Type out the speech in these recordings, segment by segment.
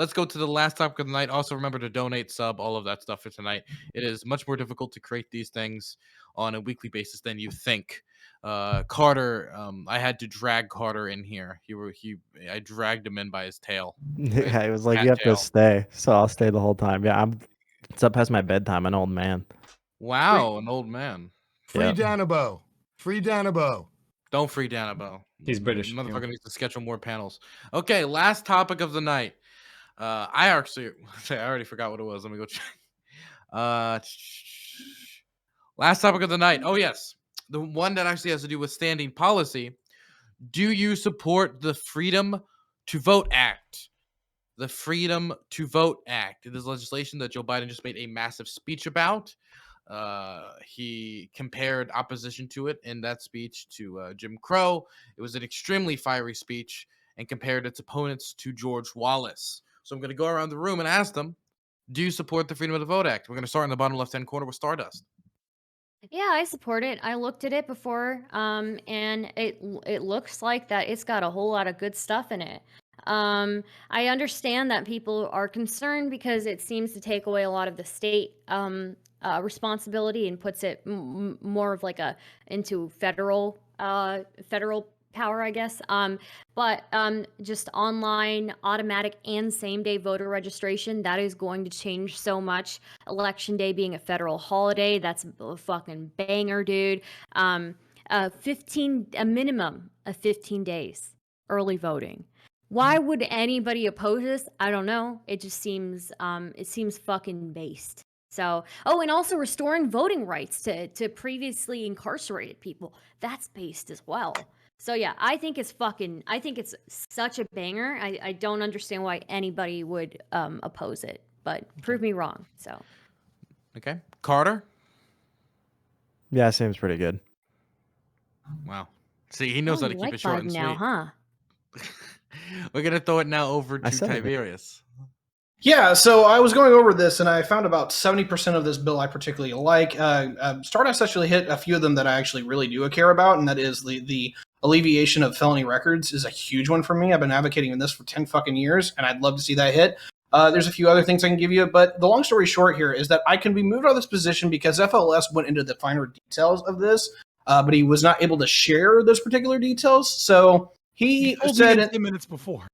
let's go to the last topic of the night. Also, remember to donate, sub, all of that stuff for tonight. It is much more difficult to create these things on a weekly basis than you think. Carter, I had to drag Carter in here. I dragged him in by his tail. Yeah, it was like, you have to stay, so I'll stay the whole time. Yeah, it's up past my bedtime, an old man. Wow, an old man. Free Danabo. Free Danabo. Don't free Danabo. He's British. Motherfucker needs to schedule more panels. Okay, last topic of the night. I already forgot what it was. Let me go check. Last topic of the night. Oh, yes. The one that actually has to do with standing policy. Do you support the Freedom to Vote Act? The Freedom to Vote Act. It is legislation that Joe Biden just made a massive speech about. He compared opposition to it in that speech to Jim Crow. It was an extremely fiery speech and compared its opponents to George Wallace. So I'm going to go around the room and ask them, do you support the Freedom of the Vote Act? We're going to start in the bottom left-hand corner with Stardust. Yeah, I support it. I looked at it before, and it looks like that it's got a whole lot of good stuff in it. I understand that people are concerned because it seems to take away a lot of the state responsibility and puts it more of like into federal power, I guess. But just online, automatic, and same-day voter registration, that is going to change so much. Election day being a federal holiday, that's a fucking banger, dude. A minimum of 15 days early voting. Why would anybody oppose this? I don't know. It just seems fucking based. So, and also restoring voting rights to previously incarcerated people. That's based as well. So yeah, I think it's such a banger. I don't understand why anybody would oppose it, but prove me wrong. So. Okay. Carter? Yeah, it seems pretty good. Wow. See, he knows how to keep it short and now, sweet. Huh? We're going to throw it now over to Tiberius. Yeah, so I was going over this, and I found about 70% of this bill I particularly like. Stardust actually hit a few of them that I actually really do care about, and that is the alleviation of felony records is a huge one for me. I've been advocating this for 10 fucking years, and I'd love to see that hit. There's a few other things I can give you, but the long story short here is that I can be moved out of this position because FLS went into the finer details of this, but he was not able to share those particular details, so he said me 10 minutes before.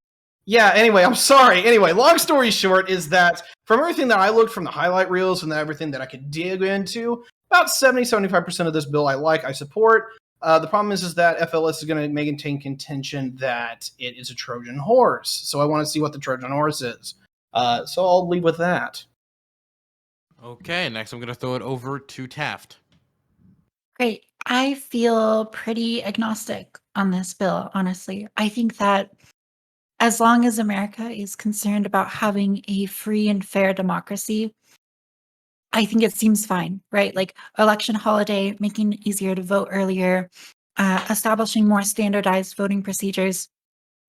Yeah, anyway, I'm sorry. Anyway, long story short is that from everything that I looked from the highlight reels and everything that I could dig into, about 70-75% of this bill I support. The problem is that FLS is going to maintain contention that it is a Trojan horse. So I want to see what the Trojan horse is. So I'll leave with that. Okay, next I'm going to throw it over to Taft. Great. I feel pretty agnostic on this bill, honestly. I think that as long as America is concerned about having a free and fair democracy, I think it seems fine, right? Like election holiday, making it easier to vote earlier, establishing more standardized voting procedures.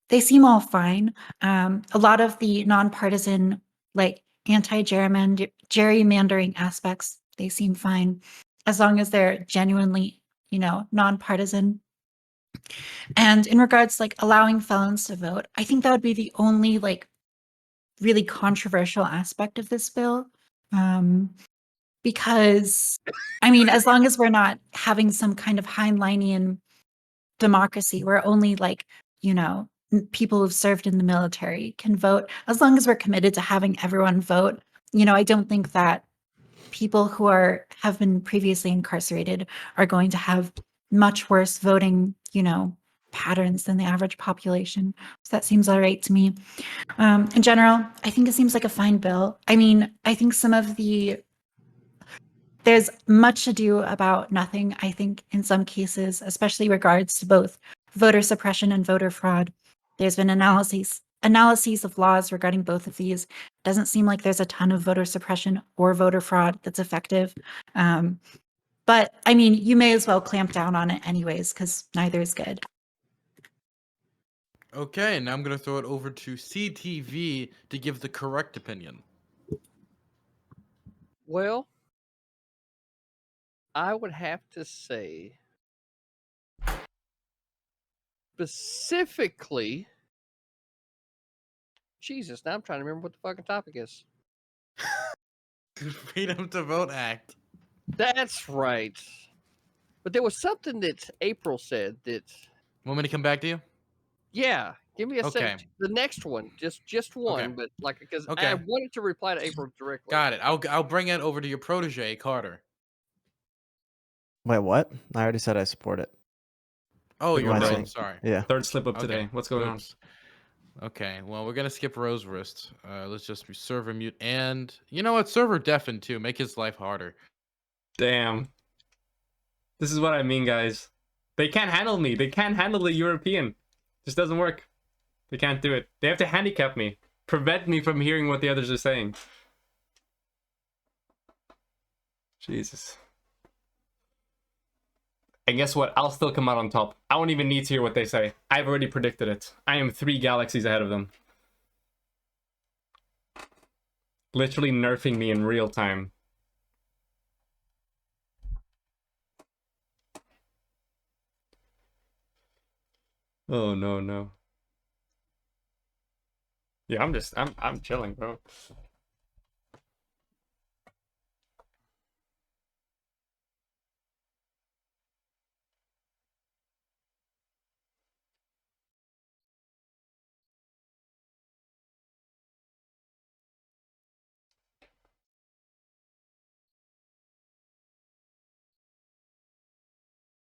They seem all fine. A lot of the nonpartisan, like anti-gerrymandering aspects, they seem fine, as long as they're genuinely, nonpartisan. And in regards to, like, allowing felons to vote, I think that would be the only, like, really controversial aspect of this bill. Because, I mean, as long as we're not having some kind of Heinleinian democracy where only, like, people who've served in the military can vote, as long as we're committed to having everyone vote, I don't think that people who have been previously incarcerated are going to have much worse voting, patterns than the average population. So that seems all right to me. In general, I think it seems like a fine bill. I mean, I think there's much ado about nothing, I think, in some cases, especially regards to both voter suppression and voter fraud. There's been analyses of laws regarding both of these. Doesn't seem like there's a ton of voter suppression or voter fraud that's effective. But I mean, you may as well clamp down on it anyways, because neither is good. Okay, now I'm going to throw it over to CTV to give the correct opinion. Well, I would have to say, specifically, Jesus, now I'm trying to remember what the fucking topic is. Freedom to Vote Act. That's right. But there was something that April said that. Want me to come back to you? Yeah, give me a Okay. second. The next one, just one, Okay. but like because Okay. I wanted to reply to April directly. Got it. I'll bring it over to your protege, Carter. Wait, what? I already said I support it. Oh, Big you're one right. thing. Sorry. Yeah. Third slip up Okay. today. What's going on? Oops. Okay, well, we're gonna skip Rose Wrist. Let's just be server mute, and you know what? Server deafen too. Make his life harder. Damn. This is what I mean, guys. They can't handle me. They can't handle the European. Just doesn't work. They can't do it. They have to handicap me. Prevent me from hearing what the others are saying. Jesus. And guess what? I'll still come out on top. I won't even need to hear what they say. I've already predicted it. I am 3 galaxies ahead of them. Literally nerfing me in real time. Oh no, no. Yeah, I'm chilling, bro.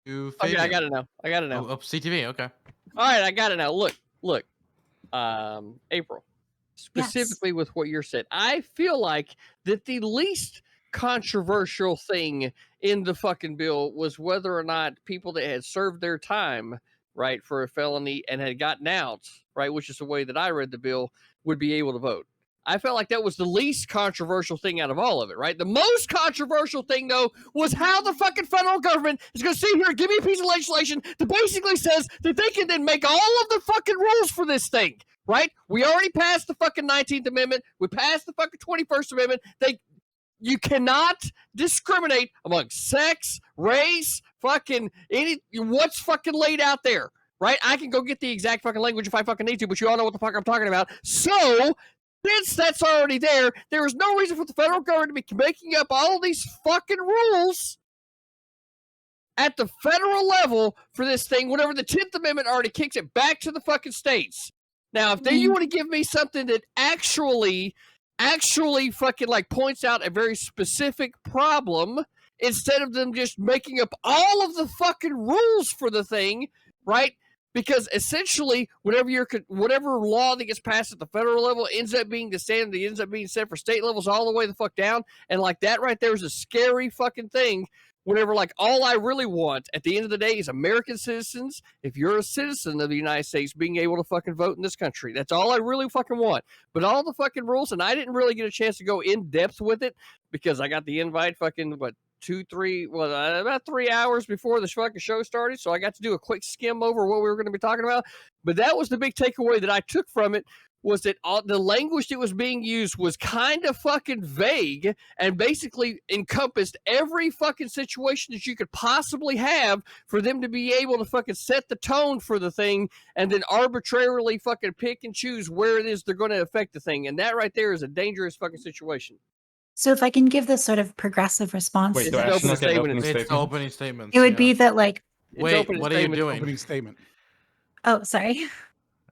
To Okay, I Fabian. got it now. I got it now. Oh, CTV. Okay. All right, I got it now. Look. April, specifically with what you're saying, I feel like that the least controversial thing in the fucking bill was whether or not people that had served their time, right, for a felony and had gotten out, right, which is the way that I read the bill, would be able to vote. I felt like that was the least controversial thing out of all of it, right? The most controversial thing, though, was how the fucking federal government is going to sit here and give me a piece of legislation that basically says that they can then make all of the fucking rules for this thing, right? We already passed the fucking 19th Amendment. We passed the fucking 21st Amendment. You cannot discriminate among sex, race, fucking what's fucking laid out there, right? I can go get the exact fucking language if I fucking need to, but you all know what the fuck I'm talking about. So, since that's already there, there is no reason for the federal government to be making up all these fucking rules at the federal level for this thing, whenever the 10th Amendment already kicks it back to the fucking states. Now, if you want to give me something that actually fucking like points out a very specific problem, instead of them just making up all of the fucking rules for the thing, right? Because essentially, whatever law that gets passed at the federal level ends up being the standard that ends up being set for state levels all the way the fuck down. And like that right there is a scary fucking thing. Whenever like all I really want at the end of the day is American citizens, if you're a citizen of the United States, being able to fucking vote in this country. That's all I really fucking want. But all the fucking rules, and I didn't really get a chance to go in depth with it because I got the invite fucking about 3 hours before the fucking show started. So I got to do a quick skim over what we were going to be talking about. But that was the big takeaway that I took from it, was that the language that was being used was kind of fucking vague and basically encompassed every fucking situation that you could possibly have for them to be able to fucking set the tone for the thing and then arbitrarily fucking pick and choose where it is they're going to affect the thing. And that right there is a dangerous fucking situation. So if I can give this sort of progressive response, Wait, to do I It's actually an not get an opening It's statement? the opening statements. it would yeah. be that like, It's Wait, opening what are you statement. doing? Opening statement. oh, sorry.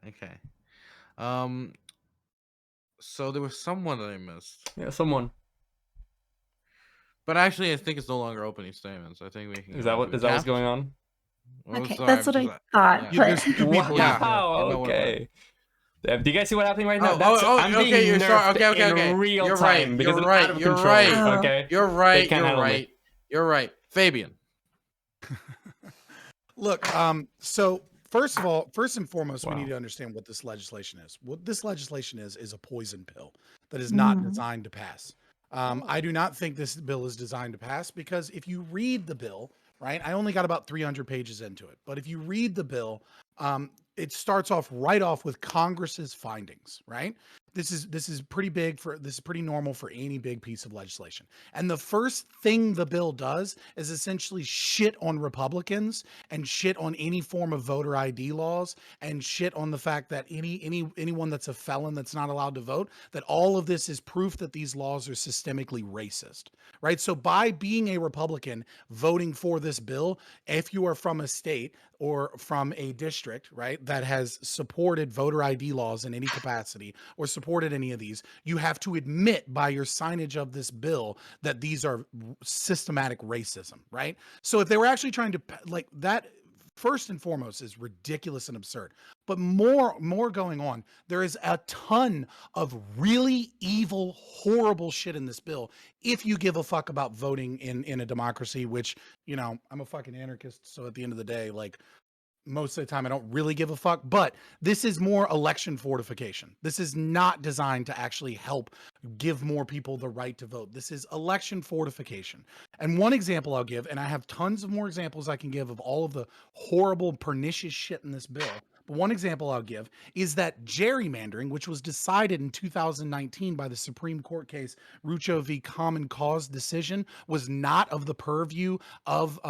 Okay. So there was someone that I missed, Yeah, someone. but actually, I think it's no longer opening statements. I think we can. Is that what's going on? Oh, Okay, sorry, that's what I thought. yeah. You But missed two people. Yeah, yeah, Wow. no, Okay. Do you guys see what happening right now? I'm okay, being you're sorry. nerfed Okay. in real You're time right. because You're it's right. out of You're control. right. Oh. Okay. You're right. can't You're handle me. right. You're right. Fabian. Look, so first and foremost, Wow. we need to understand what this legislation is. What this legislation is a poison pill that is not designed to pass. I do not think this bill is designed to pass because if you read the bill, right, I only got about 300 pages into it, but if you read the bill, it starts off right off with Congress's findings, right? this is pretty big this is pretty normal for any big piece of legislation. And the first thing the bill does is essentially shit on Republicans and shit on any form of voter ID laws and shit on the fact that anyone that's a felon that's not allowed to vote, that all of this is proof that these laws are systemically racist, right? So by being a Republican voting for this bill, if you are from a state or from a district, right, that has supported voter ID laws in any capacity or supported any of these, you have to admit by your signage of this bill that these are systematic racism, right? So if they were actually trying to, like, that first and foremost is ridiculous and absurd. But more going on, there is a ton of really evil, horrible shit in this bill if you give a fuck about voting in a democracy, which, you know, I'm a fucking anarchist, so at the end of the day, like, most of the time I don't really give a fuck, but this is more election fortification. This is not designed to actually help give more people the right to vote. This is election fortification. And one example I'll give, and I have tons of more examples I can give of all of the horrible, pernicious shit in this bill. But one example I'll give is that gerrymandering, which was decided in 2019 by the Supreme Court case Rucho v. Common Cause decision, was not of the purview of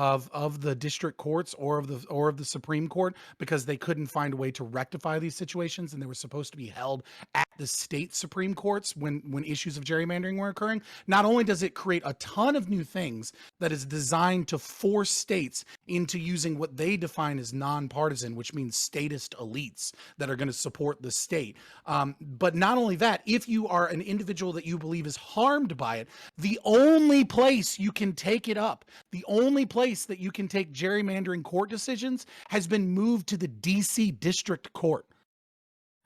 the district courts or of the Supreme Court, because they couldn't find a way to rectify these situations, and they were supposed to be held at the state Supreme Courts when issues of gerrymandering were occurring. Not only does it create a ton of new things that is designed to force states into using what they define as nonpartisan, which means statist elites that are going to support the state. But not only that, if you are an individual that you believe is harmed by it, the only place you can take it up, the only place that you can take gerrymandering court decisions has been moved to the DC District Court.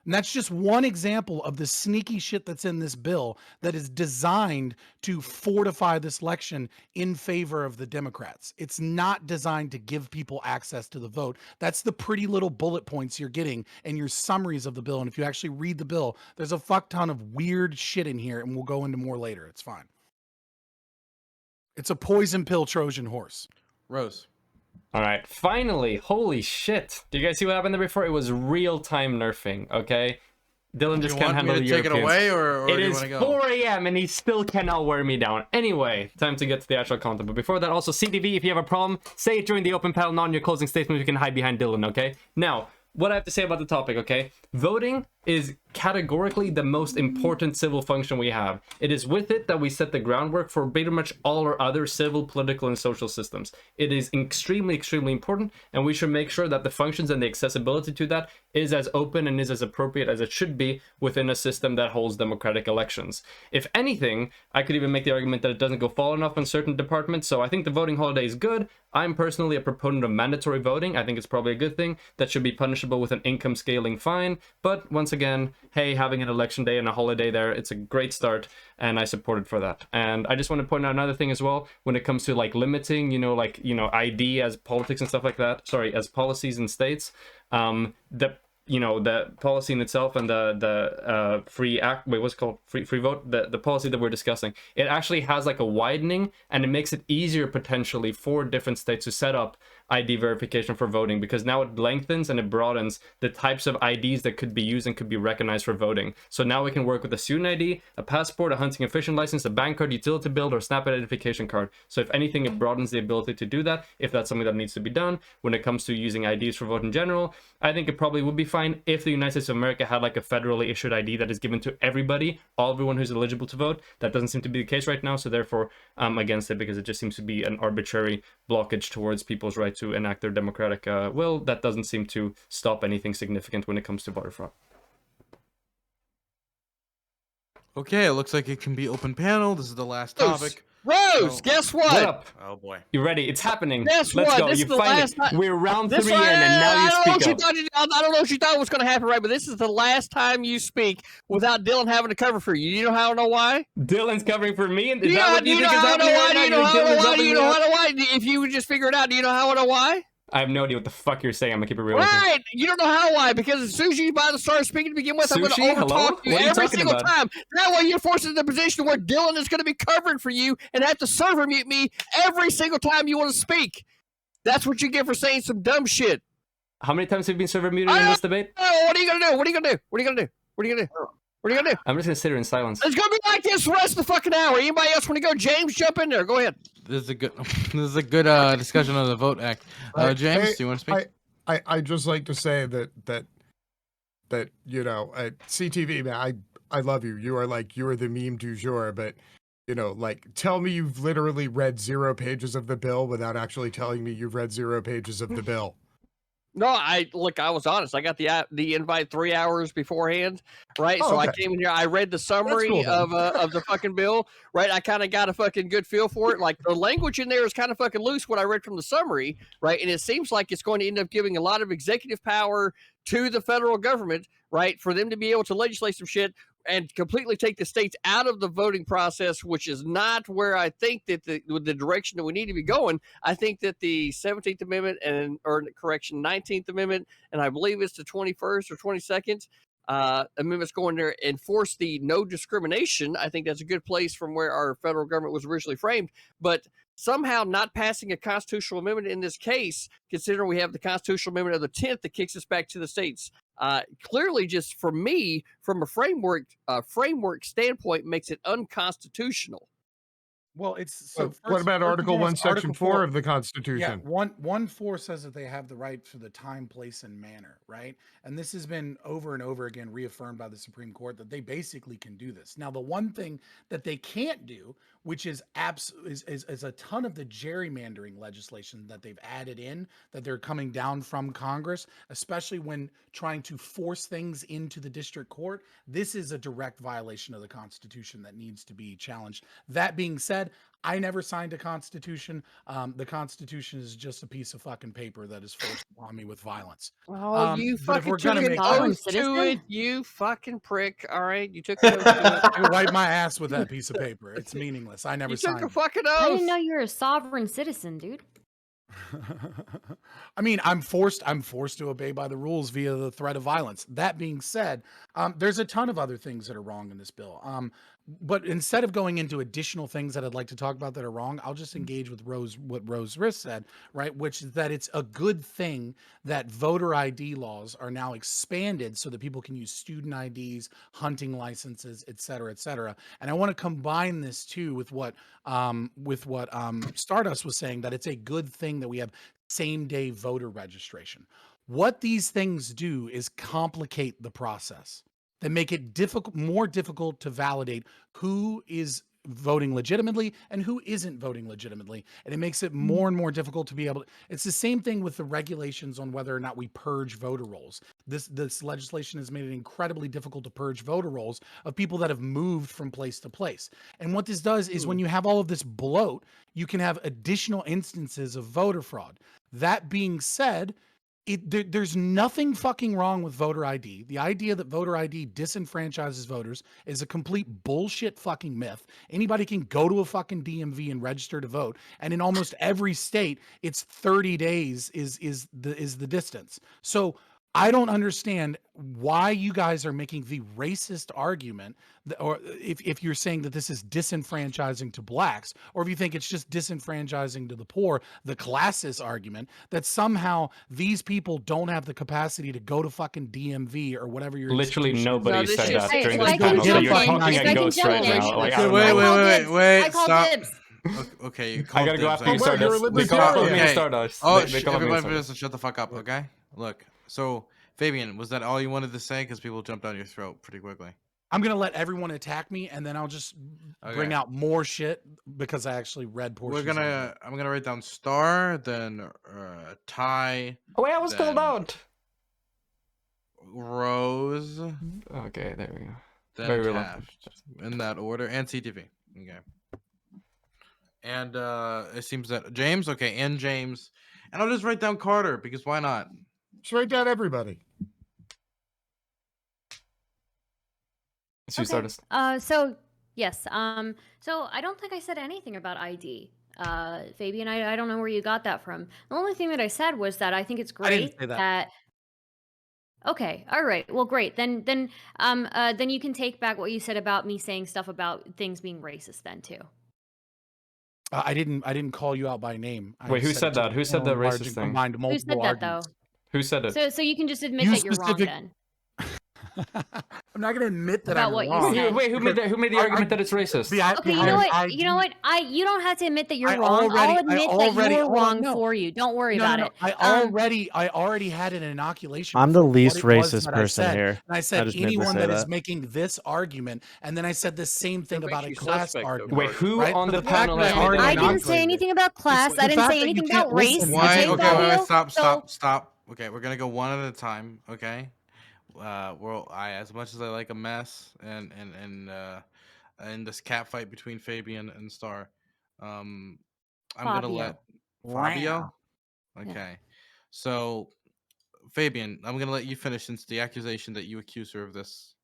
And that's just one example of the sneaky shit that's in this bill that is designed to fortify this election in favor of the Democrats. It's not designed to give people access to the vote. That's the pretty little bullet points you're getting in your summaries of the bill. And if you actually read the bill, there's a fuck ton of weird shit in here, and we'll go into more later. It's fine. It's a poison pill Trojan horse. Rose. All right, finally, holy shit. Do you guys see what happened there before? It was real-time nerfing, okay? Dylan just can't handle the Europeans. Take it away, or it do you is want to go? 4 a.m. and he still cannot wear me down. Anyway, time to get to the actual content. But before that, also, CDV, if you have a problem, say it during the open panel, not in your closing statement. You can hide behind Dylan, okay? Now, what I have to say about the topic, okay? Voting is categorically the most important civil function we have. It is with it that we set the groundwork for pretty much all our other civil, political, and social systems. It is extremely, extremely important, and we should make sure that the functions and the accessibility to that is as open and is as appropriate as it should be within a system that holds democratic elections. If anything, I could even make the argument that it doesn't go far enough in certain departments, so I think the voting holiday is good. I'm personally a proponent of mandatory voting. I think it's probably a good thing that should be punishable with an income scaling fine, but once again, hey, having an election day and a holiday there, it's a great start, and I support it for that. And I just want to point out another thing as well, when it comes to like limiting, ID as politics and stuff like that, sorry, as policies in states, the policy in itself and the free vote, the policy that we're discussing, it actually has like a widening, and it makes it easier potentially for different states to set up ID verification for voting, because now it lengthens and it broadens the types of IDs that could be used and could be recognized for voting. So now we can work with a student ID, a passport, a hunting and fishing license, a bank card, utility bill, or snap identification card. So if anything, it broadens the ability to do that if that's something that needs to be done. When it comes to using IDs for vote in general, I think it probably would be fine if the United States of America had like a federally issued ID that is given to everybody, everyone who's eligible to vote. That doesn't seem to be the case right now, so therefore I'm against it, because it just seems to be an arbitrary blockage towards people's right to enact their democratic will. That doesn't seem to stop anything significant when it comes to voter fraud. Okay, it looks like it can be open panel. This is the last topic. Rose, guess what? What up? Oh boy. You ready? It's happening. Guess Let's what? go. This You is the finally. last time. We're round This 3 in, one, and now you I don't know speak what up. I don't know what you thought was going to happen, right? But this is the last time you speak without Dylan having to cover for you. You know how I know why? Dylan's covering for me, and is Do that what you think is happening right now? you know how I know why? Do you know Dylan's how I know why? If you would just figure it out, do you know how I know why? I have no idea what the fuck you're saying. I'm gonna keep it real with you. Right, you don't know how why, because as soon as you about to start speaking to begin with, I'm going to Sushi? Hello? overtalk you What are you every talking single about? time. That way you're forced into the position where Dylan is going to be covering for you and have to server mute me every single time you want to speak. That's what you get for saying some dumb shit. How many times have you been server muted in this debate? Oh, what are you going to do? What are you going to do? What are you going to do? What are you going to do? What What are you gonna do? I'm just gonna sit here in silence. It's gonna be like this the rest of the fucking hour. Anybody else want to go? James, jump in there. Go ahead. This is a good discussion of the Vote Act. James, do you want to speak? I just like to say that you know, CTV, man, I love you. You are the meme du jour, but you know, like, tell me you've literally read 0 pages of the bill without actually telling me you've read 0 pages of the bill. No, I was honest. I got the invite 3 hours beforehand, right? So I came in here. I read the summary cool, of the fucking bill, right? I kind of got a fucking good feel for it. Like the language in there is kind of fucking loose. What I read from the summary, right? And it seems like it's going to end up giving a lot of executive power to the federal government, right, for them to be able to legislate some shit and completely take the states out of the voting process, which is not where I think that the direction that we need to be going. I think that the 17th Amendment 19th Amendment, and I believe it's the 21st or 22nd amendments going there, enforce the no discrimination. I think that's a good place from where our federal government was originally framed, but somehow not passing a constitutional amendment in this case, considering we have the constitutional amendment of the 10th that kicks us back to the states. Clearly, just for me, from a framework standpoint, makes it unconstitutional. Well, it's so. What about Article 1, Section 4 of the Constitution? Yeah, 1.4 says that they have the right to the time, place, and manner, right? And this has been over and over again reaffirmed by the Supreme Court that they basically can do this. Now, the one thing that they can't do, which is a ton of the gerrymandering legislation that they've added in, that they're coming down from Congress, especially when trying to force things into the district court. This is a direct violation of the Constitution that needs to be challenged. That being said, I never signed a constitution. The Constitution is just a piece of fucking paper that is forced upon me with violence. Oh, you but if fucking we're took gonna an make oath sense- to it, you fucking prick. All right, you took an oath to it. I wipe my ass with that piece of paper. It's meaningless. I never You signed took a it. fucking I oath. didn't know you were a sovereign citizen, dude. I mean, I'm forced to obey by the rules via the threat of violence. That being said, there's a ton of other things that are wrong in this bill. But instead of going into additional things that I'd like to talk about that are wrong, I'll just engage with what Rose Riss said, right? Which is that it's a good thing that voter ID laws are now expanded so that people can use student IDs, hunting licenses, et cetera, et cetera. And I want to combine this too with what Stardust was saying, that it's a good thing that we have same-day voter registration. What these things do is complicate the process. They make it more difficult to validate who is voting legitimately and who isn't voting legitimately. And it makes it more and more difficult to be able to. It's the same thing with the regulations on whether or not we purge voter rolls. This legislation has made it incredibly difficult to purge voter rolls of people that have moved from place to place. And what this does is when you have all of this bloat, you can have additional instances of voter fraud. That being said, there's nothing fucking wrong with voter ID. The idea that voter ID disenfranchises voters is a complete bullshit fucking myth. Anybody can go to a fucking DMV and register to vote. And in almost every state, it's 30 days is the distance. So I don't understand why you guys are making the racist argument, or if you're saying that this is disenfranchising to blacks, or if you think it's just disenfranchising to the poor, the classist argument that somehow these people don't have the capacity to go to fucking DMV or whatever you're Literally nobody this said shit's- that during If this I can panel. So jump you're in, talking if I at can ghosts jump right in. now. Like, Okay, I don't wait, know. wait, I call stop. dibs. Okay, you I called gotta go dibs, after you, I- Stardust. You're a Stardust. They call me libertarian. Stardust. Oh, They call me everybody Stardust. just shut the fuck up, okay? Look, so Fabian, was that all you wanted to say? Because people jumped down your throat pretty quickly. I'm going to let everyone attack me, and then I'll just bring Okay. out more shit because I actually read portions. of it. I'm gonna write down Star, then Ty, Oh, wait, I was called Then- out. Rose, Okay, there we go. then Very reluctant. Taft, in that order, and CTV. Okay. And it seems that James, okay, and James, and I'll just write down Carter because why not? Just write down everybody. It's you, Stardust. So yes. So I don't think I said anything about ID. Fabian, I don't know where you got that from. The only thing that I said was that I think it's I didn't great say that. Okay, all right. Well, great. Then you can take back what you said about me saying stuff about things being racist then too. I didn't call you out by name. I Wait, who it said to that? Who said the large racist and thing? combined Who said multiple that though? arguments. Who said it? So you can just admit You that you're wrong specific- then. I'm not going to admit that About I'm what you wrong. said. Wait, who made the argument that it's racist? Okay, you know what? You know what? You don't have to admit that you're wrong. I'll admit that you're wrong for you. Don't worry about it. I already had an inoculation. I'm the for what least it was racist that person I said. here. And I I said just meant to anyone say that is that. making this argument, and then I said the same thing That about makes a you class suspect, though. argument. Wait, who right? on So the fact panel that made that I argument? didn't say anything about class. the I didn't fact say that you anything can't about race. listen. Why? Okay, Okay, Fabio? stop. Okay, we're gonna go one at a time. Okay. As much as I like a mess and this cat fight between Fabian and Star, I'm gonna let Fabio. Okay. So Fabian, I'm gonna let you finish since the accusation that you accuse her of this.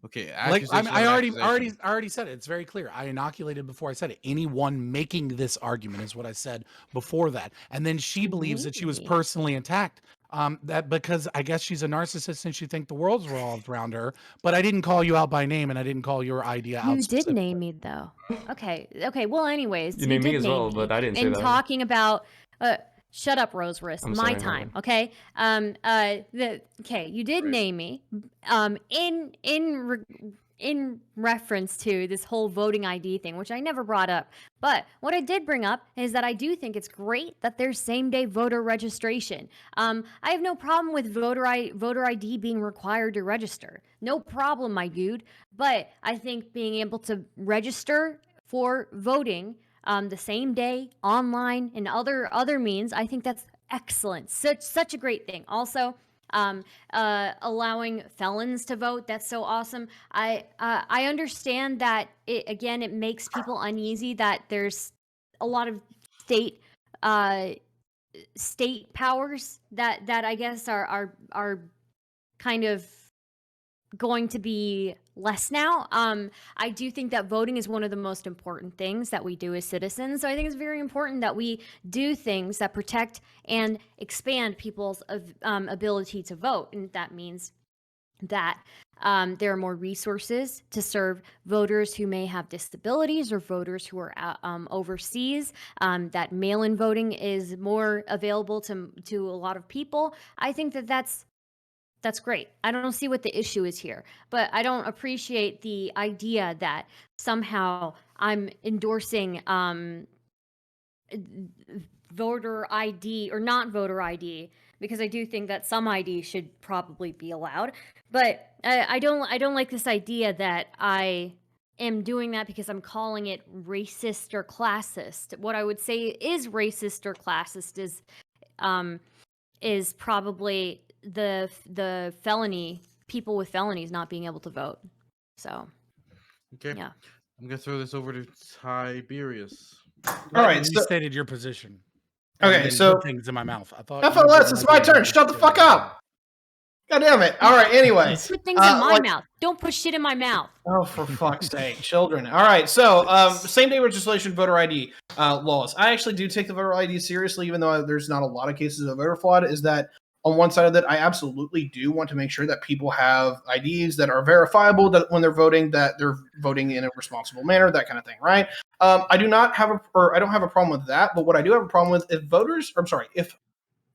Okay, Like accusation. I accusation. already said it. It's very clear. I inoculated before I said it. Anyone making this argument is what I said before that. And then she believes that she was personally attacked. That because I guess she's a narcissist and she thinks the world's revolved around her. But I didn't call you out by name and I didn't call your idea out. You did name me though. Okay. Well, anyways, You named me did as name well, but I didn't say and that. talking about shut up, Rose Wrist. I'm My sorry, time, Megan. okay? You did name me in reference to this whole voting ID thing, which I never brought up. But what I did bring up is that I do think it's great that there's same-day voter registration. I have no problem with voter ID being required to register. No problem, my dude. But I think being able to register for voting the same day, online, and other means, I think that's excellent. Such a great thing. Also, allowing felons to vote, that's so awesome. I understand that it makes people uneasy that there's a lot of state powers that I guess are kind of going to be less now. I do think that voting is one of the most important things that we do as citizens. So I think it's very important that we do things that protect and expand people's ability to vote. And that means that there are more resources to serve voters who may have disabilities or voters who are overseas, that mail-in voting is more available to a lot of people. I think that that's great. I don't see what the issue is here, but I don't appreciate the idea that somehow I'm endorsing voter ID or not voter ID, because I do think that some ID should probably be allowed. But I don't like this idea that I am doing that because I'm calling it racist or classist. What I would say is racist or classist is probably the people with felonies not being able to vote. So Okay. yeah. I'm gonna throw this over to Tiberius. All right, You so stated your position. Okay, so things in my mouth. I thought FLS, it's my turn. Shut the fuck up. God damn it. All right, anyway. Put things in my mouth. Don't put shit in my mouth. Oh, for fuck's sake, children. All right, so same-day registration voter ID laws. I actually do take the voter ID seriously, even though there's not a lot of cases of voter fraud, is that on one side of that, I absolutely do want to make sure that people have IDs that are verifiable, that when they're voting in a responsible manner, that kind of thing, right? I don't have a problem with that, but what I do have a problem with if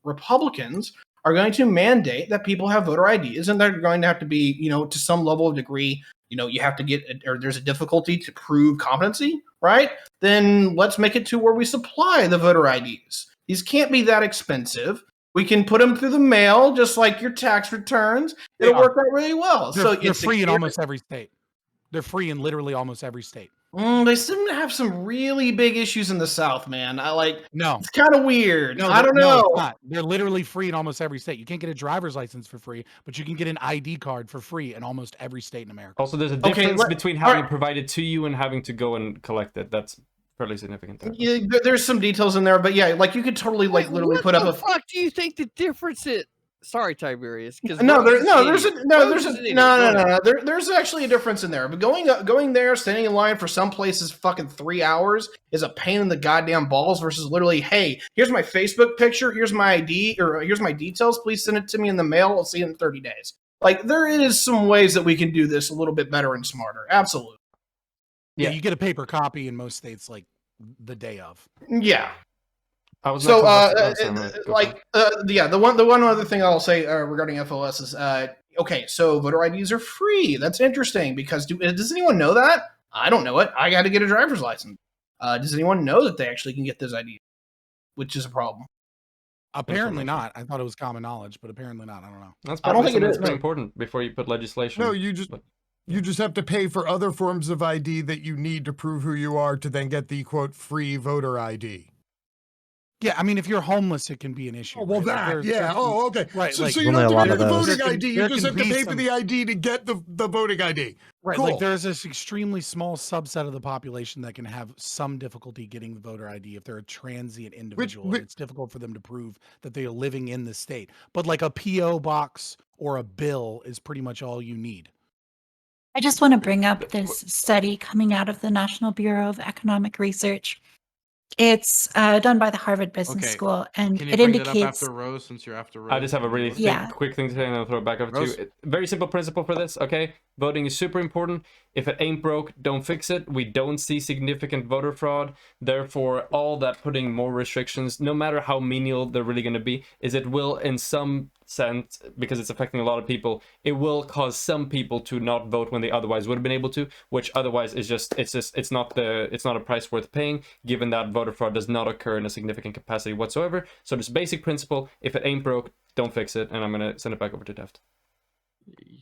Republicans are going to mandate that people have voter IDs, and they're going to have to be, to some level of degree, you have to or there's a difficulty to prove competency, right? Then let's make it to where we supply the voter IDs. These can't be that expensive. We can put them through the mail, just like your tax returns. It'll work out really well. They're free in almost every state. They're free in literally almost every state. They seem to have some really big issues in the South, man. No. It's kind of weird. No, I don't know. No, it's not. They're literally free in almost every state. You can't get a driver's license for free, but you can get an ID card for free in almost every state in America. Also, there's a difference between having it provided to you and having to go and collect it. That's fairly significant. Yeah, there's some details in there, but yeah, you could totally literally put up a. What the fuck do you think the difference is? Sorry, Tiberius. There's actually a difference in there. But going there, standing in line for some places fucking 3 hours is a pain in the goddamn balls versus literally, hey, here's my Facebook picture, here's my ID, or here's my details, please send it to me in the mail, I'll see it in 30 days. There is some ways that we can do this a little bit better and smarter. Absolutely. Yeah, you get a paper copy in most states the day of. Yeah. The one other thing I'll say regarding FLS is Okay, so voter IDs are free. That's interesting because does anyone know that? I don't know it. I got to get a driver's license. Does anyone know that they actually can get those IDs? Which is a problem. Apparently not. I thought it was common knowledge, but apparently not. I don't know. That's I don't think something it that's is, pretty no. important before you put legislation. No, you just have to pay for other forms of ID that you need to prove who you are to then get the quote free voter ID. Yeah, I mean, if you're homeless, it can be an issue. Oh, well, right? Like, that, there yeah. can- Oh, okay. Right, So, like- so you Only don't a have lot to get of the those. voting There can- ID. there You just can have to be pay for some- the ID to get the voting ID. Right, Cool. like there's this extremely small subset of the population that can have some difficulty getting the voter ID if they're a transient individual. which- and it's difficult for them to prove that they are living in the state. But like a PO box or a bill is pretty much all you need. I just want to bring up this study coming out of the National Bureau of Economic Research. It's done by the Harvard Business Okay, School, and Can you it bring that up indicates after Rose, since you're after Rose? I just have a really Yeah. quick thing to say, and then I'll throw it back over to Rose? you. Very simple principle for this, okay? Voting is super important. If it ain't broke, don't fix it. We don't see significant voter fraud. Therefore, all that putting more restrictions, no matter how menial they're really going to be, is it will, in some sense, because it's affecting a lot of people, it will cause some people to not vote when they otherwise would have been able to, which otherwise is it's not a price worth paying, given that voter fraud does not occur in a significant capacity whatsoever. So this basic principle, if it ain't broke, don't fix it. And I'm going to send it back over to Deft.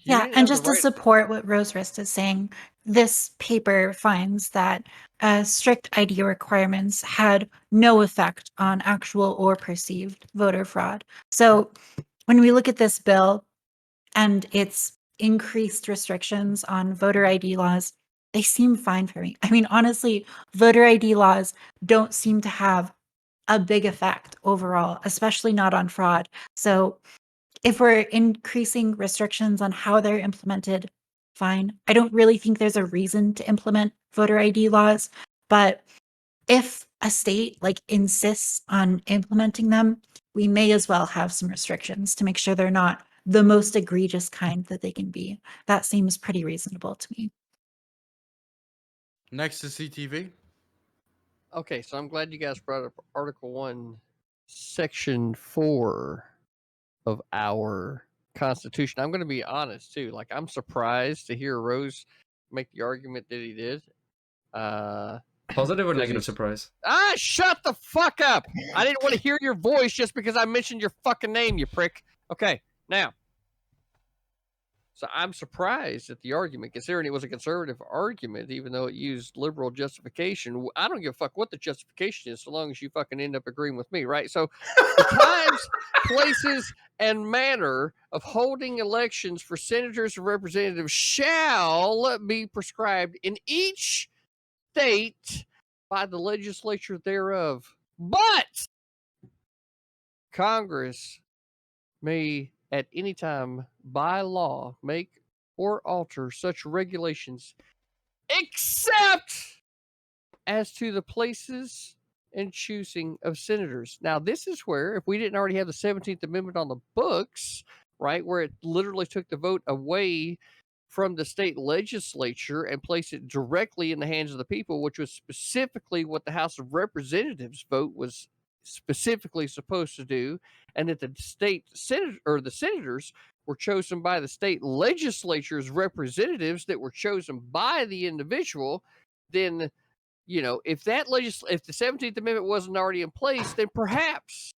Yeah, and just to support what Rose Rist is saying, this paper finds that strict ID requirements had no effect on actual or perceived voter fraud. So when we look at this bill and its increased restrictions on voter ID laws, they seem fine for me. I mean, honestly, voter ID laws don't seem to have a big effect overall, especially not on fraud. So if we're increasing restrictions on how they're implemented, fine. I don't really think there's a reason to implement voter ID laws, but if a state like insists on implementing them, we may as well have some restrictions to make sure they're not the most egregious kind that they can be. That seems pretty reasonable to me. Next is CTV. Okay, so I'm glad you guys brought up Article 1, Section 4 of our Constitution. I'm going to be honest, too. Like, I'm surprised to hear Rose make the argument that he did. Positive or negative surprise? Shut the fuck up! I didn't want to hear your voice just because I mentioned your fucking name, you prick. Okay, now. So I'm surprised at the argument, considering it was a conservative argument, even though it used liberal justification. I don't give a fuck what the justification is, so long as you fucking end up agreeing with me, right? So the times, places, and manner of holding elections for senators and representatives shall be prescribed in each state by the legislature thereof. But Congress may at any time by law make or alter such regulations except as to the places and choosing of senators. Now, this is where, if we didn't already have the 17th Amendment on the books, right, where it literally took the vote away from the state legislature and placed it directly in the hands of the people, which was specifically what the House of Representatives vote was specifically supposed to do, and that the state senate or the senators were chosen by the state legislature's representatives that were chosen by the individual, then, you know, if that if the 17th Amendment wasn't already in place, then perhaps,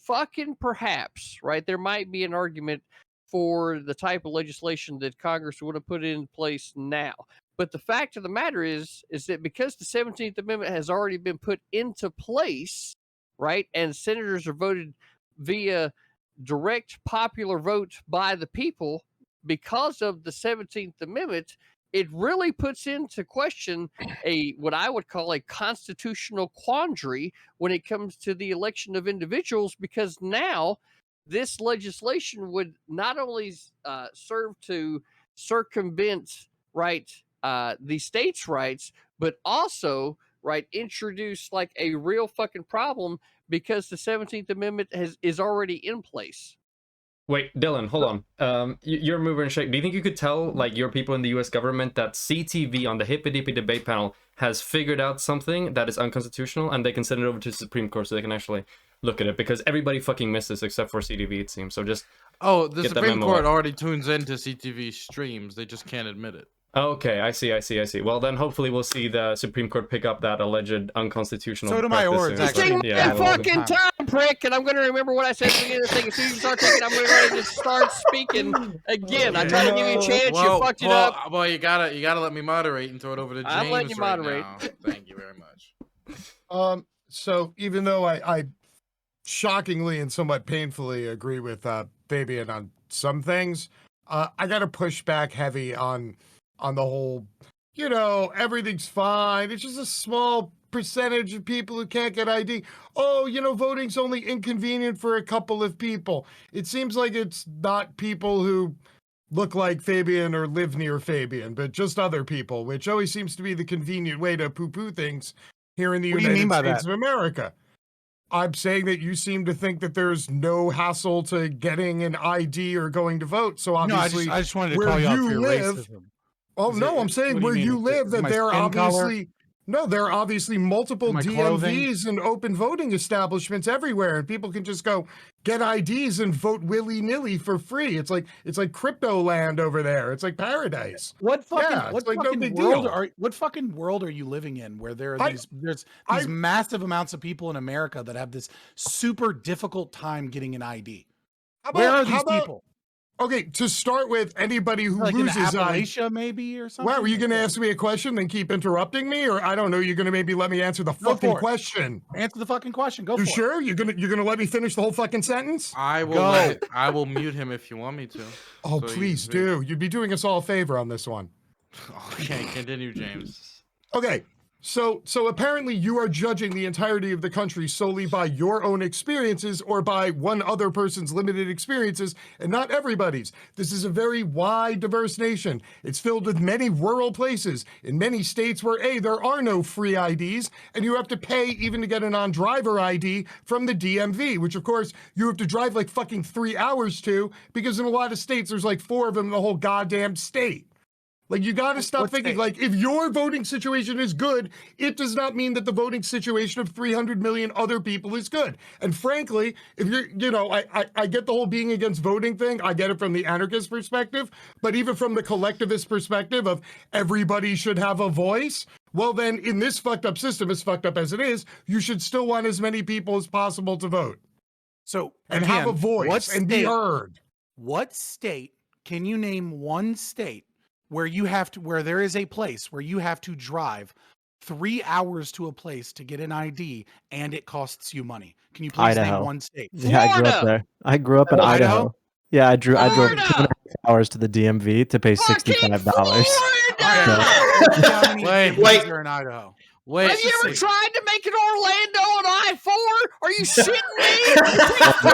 fucking perhaps, right, there might be an argument for the type of legislation that Congress would have put in place now. But the fact of the matter is that because the 17th Amendment has already been put into place, right, and senators are voted via direct popular vote by the people because of the 17th Amendment, it really puts into question what I would call a constitutional quandary when it comes to the election of individuals, because now this legislation would not only serve to circumvent, right, the states' rights, but also, right, introduce like a real fucking problem because the 17th Amendment is already in place. Wait, Dylan, hold on. You're a mover and shake. Do you think you could tell, like, your people in the U.S. government that CTV on the Hippy Dippy debate panel has figured out something that is unconstitutional, and they can send it over to the Supreme Court so they can actually look at it, because everybody fucking missed this except for CTV, it seems. So just Oh, the get the Supreme memo Court out. already tunes into CTV streams. They just can't admit it. Okay, I see. Well, then hopefully we'll see the Supreme Court pick up that alleged unconstitutional. So do my practice ords, soon. actually. Wasting Yeah, my a little bit fucking of time. time, prick, and I'm going to remember what I said at the beginning of the thing. As soon as you start taking, I'm going to go ahead and just start speaking again. I tried to give you a chance, you fucked it up. Well, you gotta let me moderate and throw it over to James. I'm letting you moderate. Right now. Thank you very much. So even though I shockingly and somewhat painfully agree with Fabian on some things, I got to push back heavy on the whole, everything's fine. It's just a small percentage of people who can't get ID. Oh, voting's only inconvenient for a couple of people. It seems like it's not people who look like Fabian or live near Fabian, but just other people, which always seems to be the convenient way to poo-poo things here in the What do you mean United by States that? of America. I'm saying that you seem to think that there's no hassle to getting an ID or going to vote. So No, obviously, I just wanted to where call you out you for your live- racism. Oh Is no, it- I'm saying what do where you you mean? live Is that my there are skin color? obviously there are obviously multiple My clothing? DMVs and open voting establishments everywhere, and people can just go get IDs and vote willy-nilly for free. It's like crypto land over there. It's like paradise. What fucking Yeah, it's what like no fucking big world deal. what fucking world are you living in where there are I- there's I- these massive amounts of people in America that have this super difficult time getting an ID? Where are these people? Okay, to start with, anybody who Like in loses ID. Appalachia, maybe, or something? Wow, were you going to Like ask me a question, then keep interrupting me, or I don't know? You're going to maybe let me answer the Go fucking for it. question. that? Answer the fucking question. Go You for it. sure? You're gonna let me finish the whole fucking sentence? I will. Go. I will mute him if you want me to. Oh, So you please can do. You'd be doing us all a favor on this one. Okay, continue, James. Okay, so apparently you are judging the entirety of the country solely by your own experiences or by one other person's limited experiences and not everybody's. This is a very wide, diverse nation. It's filled with many rural places in many states where there are no free IDs and you have to pay even to get a non-driver ID from the DMV, which of course you have to drive like fucking 3 hours to, because in a lot of states there's like 4 of them in the whole goddamn state. Like, you got to stop What thinking, state? like, if your voting situation is good, it does not mean that the voting situation of 300 million other people is good. And frankly, if you're, I get the whole being against voting thing. I get it from the anarchist perspective, but even from the collectivist perspective of everybody should have a voice, well, then in this fucked up system, as fucked up as it is, you should still want as many people as possible to vote. So And have a voice and be heard. What state can you name one state where there is a place where you have to drive 3 hours to a place to get an ID and it costs you money? Can you please Idaho. name one state? Yeah, I grew up Florida! there. I grew up in Idaho? Idaho. Yeah, I drove Florida! 2.5 hours to the DMV to pay Fucking $65. Florida! How many Wait, DMVs are in Idaho? Wait, Have you ever tried to make it Orlando on I-4? Are you shitting me? It takes 3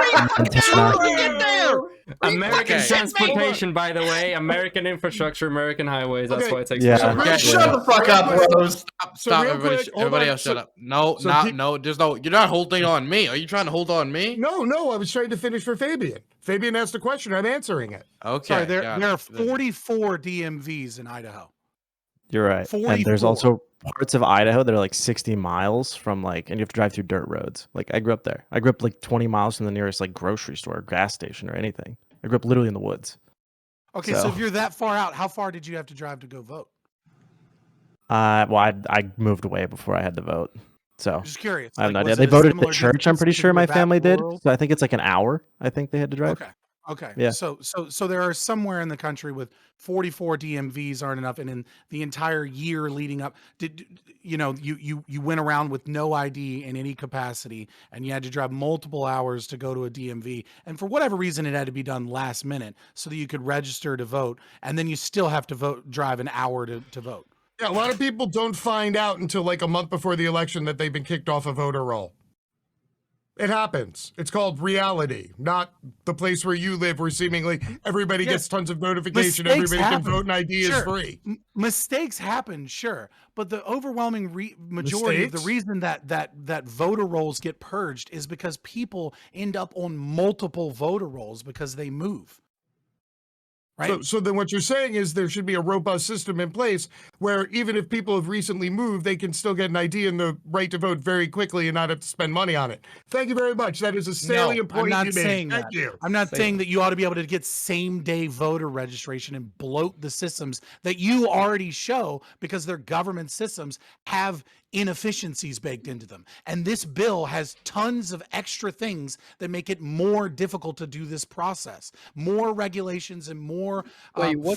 fucking hours to get there. Are you American fucking shitting me? transportation, by the way, American infrastructure, American highways. That's Okay. why it takes. Yeah. forever. Okay. Shut the fuck up, bros. Stop, real everybody! quick, hold Everybody on. else, shut So- up! No, so there's no. You're not holding on me. Are you trying to hold on me? No, I was trying to finish for Fabian. Fabian asked a question. I'm answering it. Okay. Sorry, there got are it. 44 DMVs in Idaho. You're right. And there's 44. also parts of Idaho that are like 60 miles from and you have to drive through dirt roads. Like, I grew up there. I grew up like 20 miles from the nearest like grocery store or gas station or anything. I grew up literally in the woods. Okay, So- so if you're that far out, how far did you have to drive to go vote? Well, I moved away before I had to vote. So I'm just curious. I have no Like, idea. was They it a voted at the similar church, I'm distance pretty because sure you my were back family did. rural? So I think it's like an hour, I think they had to drive. Okay. Yeah. So there are somewhere in the country with 44 DMVs aren't enough, and in the entire year leading up, you went around with no ID in any capacity, and you had to drive multiple hours to go to a DMV, and for whatever reason, it had to be done last minute so that you could register to vote, and then you still have to drive an hour to vote. Yeah, a lot of people don't find out until like a month before the election that they've been kicked off a voter roll. It happens. It's called reality, not the place where you live where seemingly everybody Yes. gets tons of notification, Mistakes everybody happen. can vote, and ID Sure. is free. Mistakes happen, sure, but the overwhelming majority of the Mistakes? reason that voter rolls get purged is because people end up on multiple voter rolls because they move. right? So then what you're saying is there should be a robust system in place where even if people have recently moved, they can still get an ID and the right to vote very quickly and not have to spend money on it. Thank you very much. That is a salient point I'm not you saying made. that. Thank you. I'm not saying that you ought to be able to get same-day voter registration and bloat the systems that you already show because their government systems have inefficiencies baked into them. And this bill has tons of extra things that make it more difficult to do this process. More regulations and more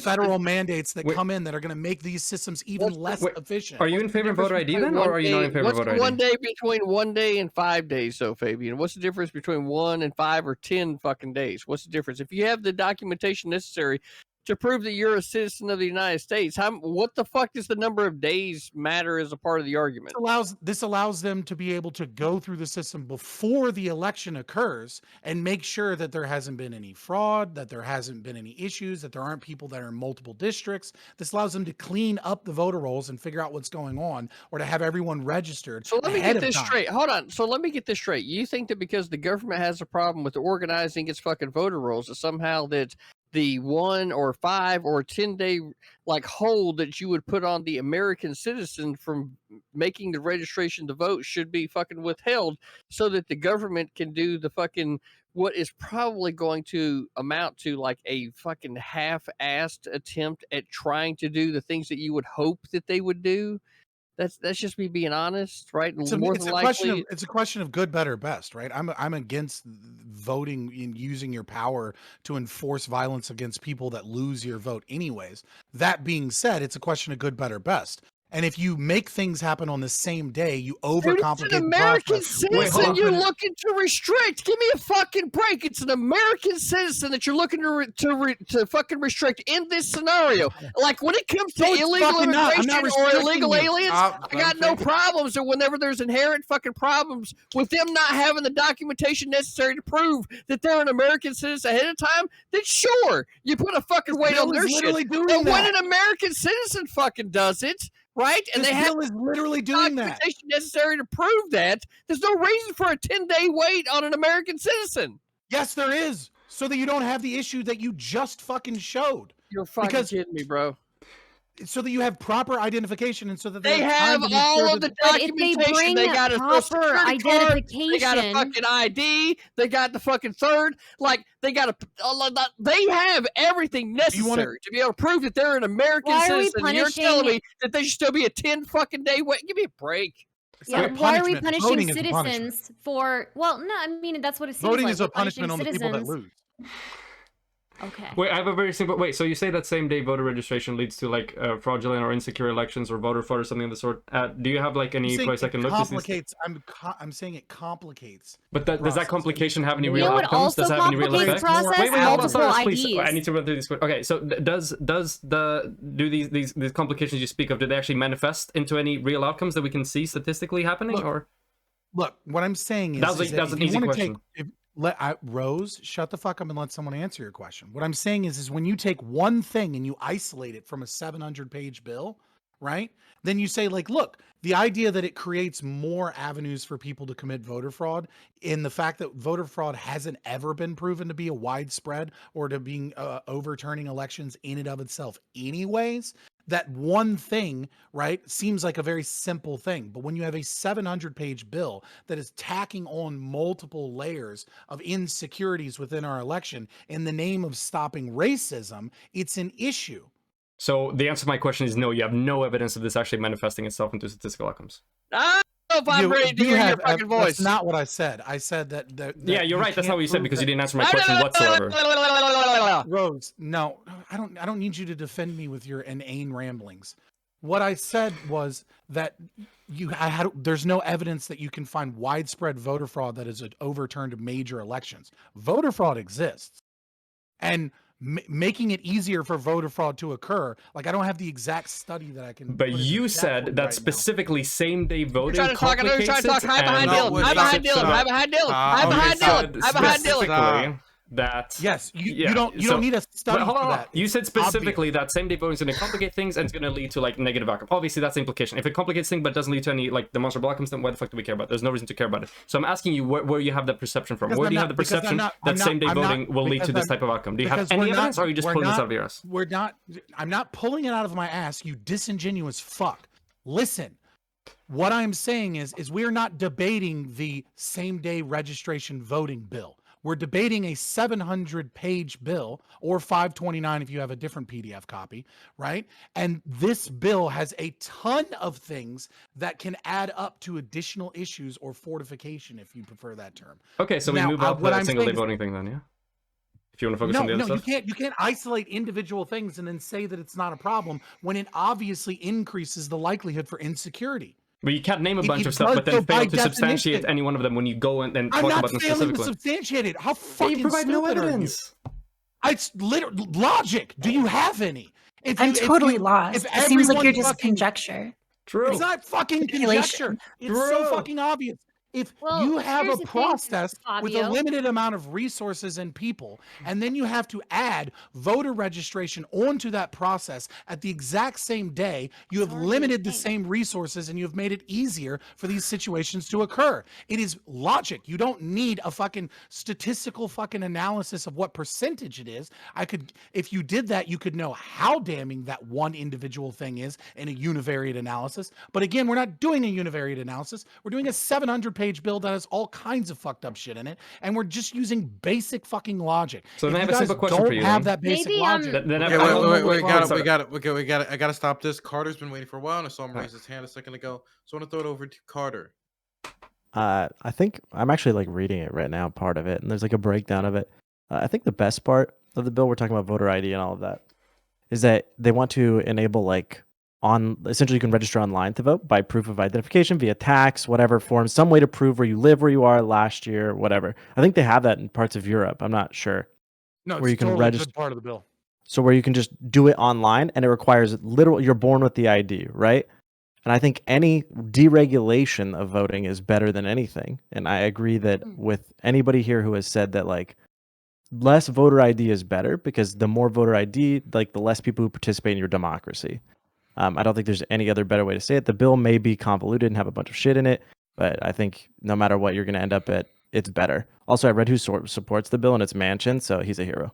federal mandates that come in that are going to make these systems even less efficient. Are you in favor of voter ID then, or are you not in favor of voter ID? What's 1 day between 1 day and 5 days, though, Fabian? What's the difference between 1 and 5 or 10 fucking days? What's the difference? If you have the documentation necessary to prove that you're a citizen of the United States, what the fuck does the number of days matter as a part of the argument? This allows them to be able to go through the system before the election occurs and make sure that there hasn't been any fraud, that there hasn't been any issues, that there aren't people that are in multiple districts. This allows them to clean up the voter rolls and figure out what's going on, or to have everyone registered. So let me get this straight. Hold on. So let me get this straight. You think that because the government has a problem with organizing its fucking voter rolls, that somehow that the 1 or 5 or 10 day like hold that you would put on the American citizen from making the registration to vote should be fucking withheld so that the government can do the fucking what is probably going to amount to like a fucking half-assed attempt at trying to do the things that you would hope that they would do? That's just me being honest, right? It's a question of good, better, best, right? I'm against voting and using your power to enforce violence against people that lose your vote anyways. That being said, it's a question of good, better, best. And if you make things happen on the same day, you overcomplicate It's an the American process. citizen you're looking to restrict. Give me a fucking break. It's an American citizen that you're looking to fucking restrict in this scenario. Like when it comes to illegal immigration or illegal aliens, I got no problems. And whenever there's inherent fucking problems with them not having the documentation necessary to prove that they're an American citizen ahead of time, then sure, you put a fucking weight on their shit. But when an American citizen fucking does it, right? And they have literally doing that. Documentation necessary to prove that. There's no reason for a 10-day wait on an American citizen. Yes, there is. So that you don't have the issue that you just fucking showed. You're fucking kidding me, bro. So that you have proper identification, and so that they have all of the documentation. They got a proper identification. They got a fucking ID. They got the fucking third. Like they got they have everything necessary to be able to prove that they're an American citizen. And you're telling me that they should still be a 10 fucking day wait? Give me a break. Yeah, why are we punishing citizens for? Well, no, I mean that's what it seems like. Voting is a punishment on the people that lose. Okay. Wait, I have a very simple. Wait, so you say that same-day voter registration leads to like fraudulent or insecure elections or voter fraud or something of the sort? Do you have like any place I can look? Complicates. I'm saying it complicates. But does that complication have any real outcomes? Does it have any real effects? Wait, hold on, please. I need to run through these. Okay, so do these complications you speak of, do they actually manifest into any real outcomes that we can see statistically happening? Look, what I'm saying is that was an easy question. Rose, shut the fuck up and let someone answer your question. What I'm saying is when you take one thing and you isolate it from a 700-page bill, right? Then you say, like, look, the idea that it creates more avenues for people to commit voter fraud, in the fact that voter fraud hasn't ever been proven to be a widespread or to being overturning elections in and of itself anyways, that one thing, right, seems like a very simple thing. But when you have a 700-page bill that is tacking on multiple layers of insecurities within our election in the name of stopping racism, it's an issue. So the answer to my question is no, you have no evidence of this actually manifesting itself into statistical outcomes. I don't know if I'm ready to hear your fucking voice. That's not what I said. I said that yeah, you're right. That's not what you said because you didn't answer my question whatsoever. Rose, no, I don't need you to defend me with your inane ramblings. What I said was that there's no evidence that you can find widespread voter fraud that has overturned major elections. Voter fraud exists. And making it easier for voter fraud to occur, like I don't have the exact study that I can. But you said that specifically same-day voting complicates it. I'm behind Dylan. that Yes, you so- don't need a study Wait, hold for on. that. You It's said specifically that same day voting is going to complicate things and it's going to lead to like negative outcome. Obviously, that's the implication. If it complicates things but doesn't lead to any like demonstrable outcomes, then why the fuck do we care about it? There's no reason to care about it. So I'm asking you where you have that perception from. Because Where I'm do you not- have the because I'm perception not- that I'm not- same day I'm not- voting will lead to because this I'm- type of outcome? Do you have because any we're evidence, or are you just pulling this out of your ass? We're not. I'm not pulling it out of my ass. You disingenuous fuck. Listen, what I'm saying is we are not debating the same day registration voting bill. We're debating a 700-page bill, or 529 if you have a different PDF copy, right? And this bill has a ton of things that can add up to additional issues or fortification, if you prefer that term. Okay, so we Now, move out what the I'm single day saying is- voting thing then, yeah? If you want to focus on the other stuff. you can't isolate individual things and then say that it's not a problem when it obviously increases the likelihood for insecurity. But you can't name a It- bunch it of stuff, does but so then fail by to substantiate definition. any one of them when you go and I'm talk not about them failing to specifically. substantiate it. How But fucking you provide no stupid are you? evidence. It's literal logic. Do you have any? If I'm you- if totally you- lost. if It seems like everyone you're just fucking- conjecture. True. It's not fucking Speculation. conjecture. It's so True. fucking obvious. If Well, you have here's a the thing, process with a Fabio. limited amount of resources and people, and then you have to add voter registration onto that process at the exact same day, you have already a limited the thing. same resources and you have made it easier for these situations to occur. It is logic. You don't need a fucking statistical fucking analysis of what percentage it is. If you did that, you could know how damning that one individual thing is in a univariate analysis. But again, we're not doing a univariate analysis. We're doing a 700-page bill that has all kinds of fucked up shit in it, and we're just using basic fucking logic. So then If I have you a guys simple question for don't you, have then. that basic Maybe, logic. Then Okay, I don't know wait, what we process- got it. I gotta stop this. Carter's been waiting for a while, and I saw him raise his hand a second ago. So I want to throw it over to Carter. I think I'm actually like reading it right now, part of it, and there's like a breakdown of it. I think the best part of the bill, we're talking about voter ID and all of that, is that they want to enable like essentially you can register online to vote by proof of identification via tax, whatever form, some way to prove where you live, where you are last year, whatever. I think they have that in parts of Europe. I'm not sure. No, where you can totally a register- good part of the bill. So where you can just do it online and it requires you're born with the ID, right? And I think any deregulation of voting is better than anything. And I agree that with anybody here who has said that like less voter ID is better, because the more voter ID, like the less people who participate in your democracy. I don't think there's any other better way to say it. The bill may be convoluted and have a bunch of shit in it, but I think no matter what you're going to end up at, it's better. Also, I read who supports the bill, and it's Manchin, so he's a hero.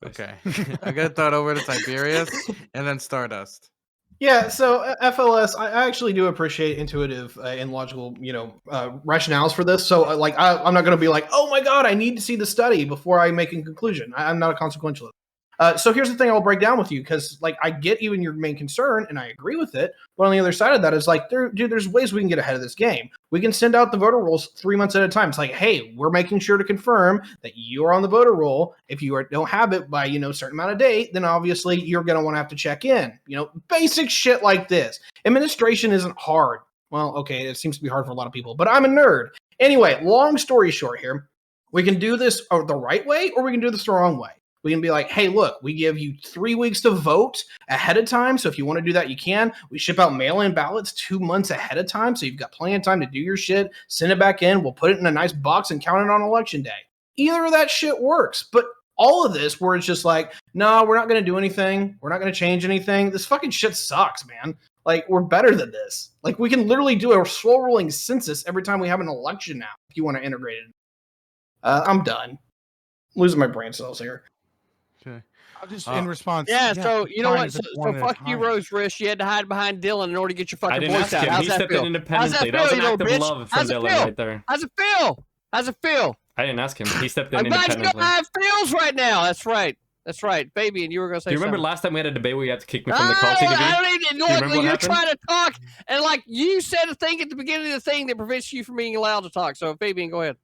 Okay, I'm gonna throw it over to Tiberius and then Stardust. Yeah, so FLS, I actually do appreciate intuitive and logical, rationales for this. So, I'm not going to be like, oh my god, I need to see the study before I make a conclusion. I'm not a consequentialist. So here's the thing I'll break down with you, because I get even your main concern, and I agree with it. But on the other side of that is there's ways we can get ahead of this game. We can send out the voter rolls 3 months at a time. It's like, hey, we're making sure to confirm that you are on the voter roll. If you don't have it by a certain amount of date, then obviously you're going to want to have to check in. Basic shit like this. Administration isn't hard. Well, okay, it seems to be hard for a lot of people, but I'm a nerd. Anyway, long story short here, we can do this the right way, or we can do this the wrong way. We can be like, hey, look, we give you 3 weeks to vote ahead of time. So if you want to do that, you can. We ship out mail-in ballots 2 months ahead of time. So you've got plenty of time to do your shit, send it back in. We'll put it in a nice box and count it on election day. Either of that shit works. But all of this where it's just like, no, we're not going to do anything. We're not going to change anything. This fucking shit sucks, man. We're better than this. We can literally do a slow rolling census every time we have an election now, if you want to integrate it. I'm done. Losing my brain cells here. Okay. I'll just in response. Yeah, so you know fine what? if So, it's one at a fuck you, time. Rose Rish. You had to hide behind Dylan in order to get your I fucking didn't voice ask out. him. How's He that stepped feel? in How's independently. that That was feel, an you act of little bitch? love from How's it Dylan feel? right there. How's it feel? How's it feel? I didn't ask him. He stepped in I'm glad you know independently. how it feels right now. That's right. That's right, baby. And you were gonna say. Do you remember something. last time we had a debate where you had to kick me from the call, I TDV? don't even know. Do you remember what You're happened? trying to talk, and you said a thing at the beginning of the thing that prevents you from being allowed to talk. So, Fabian, go ahead.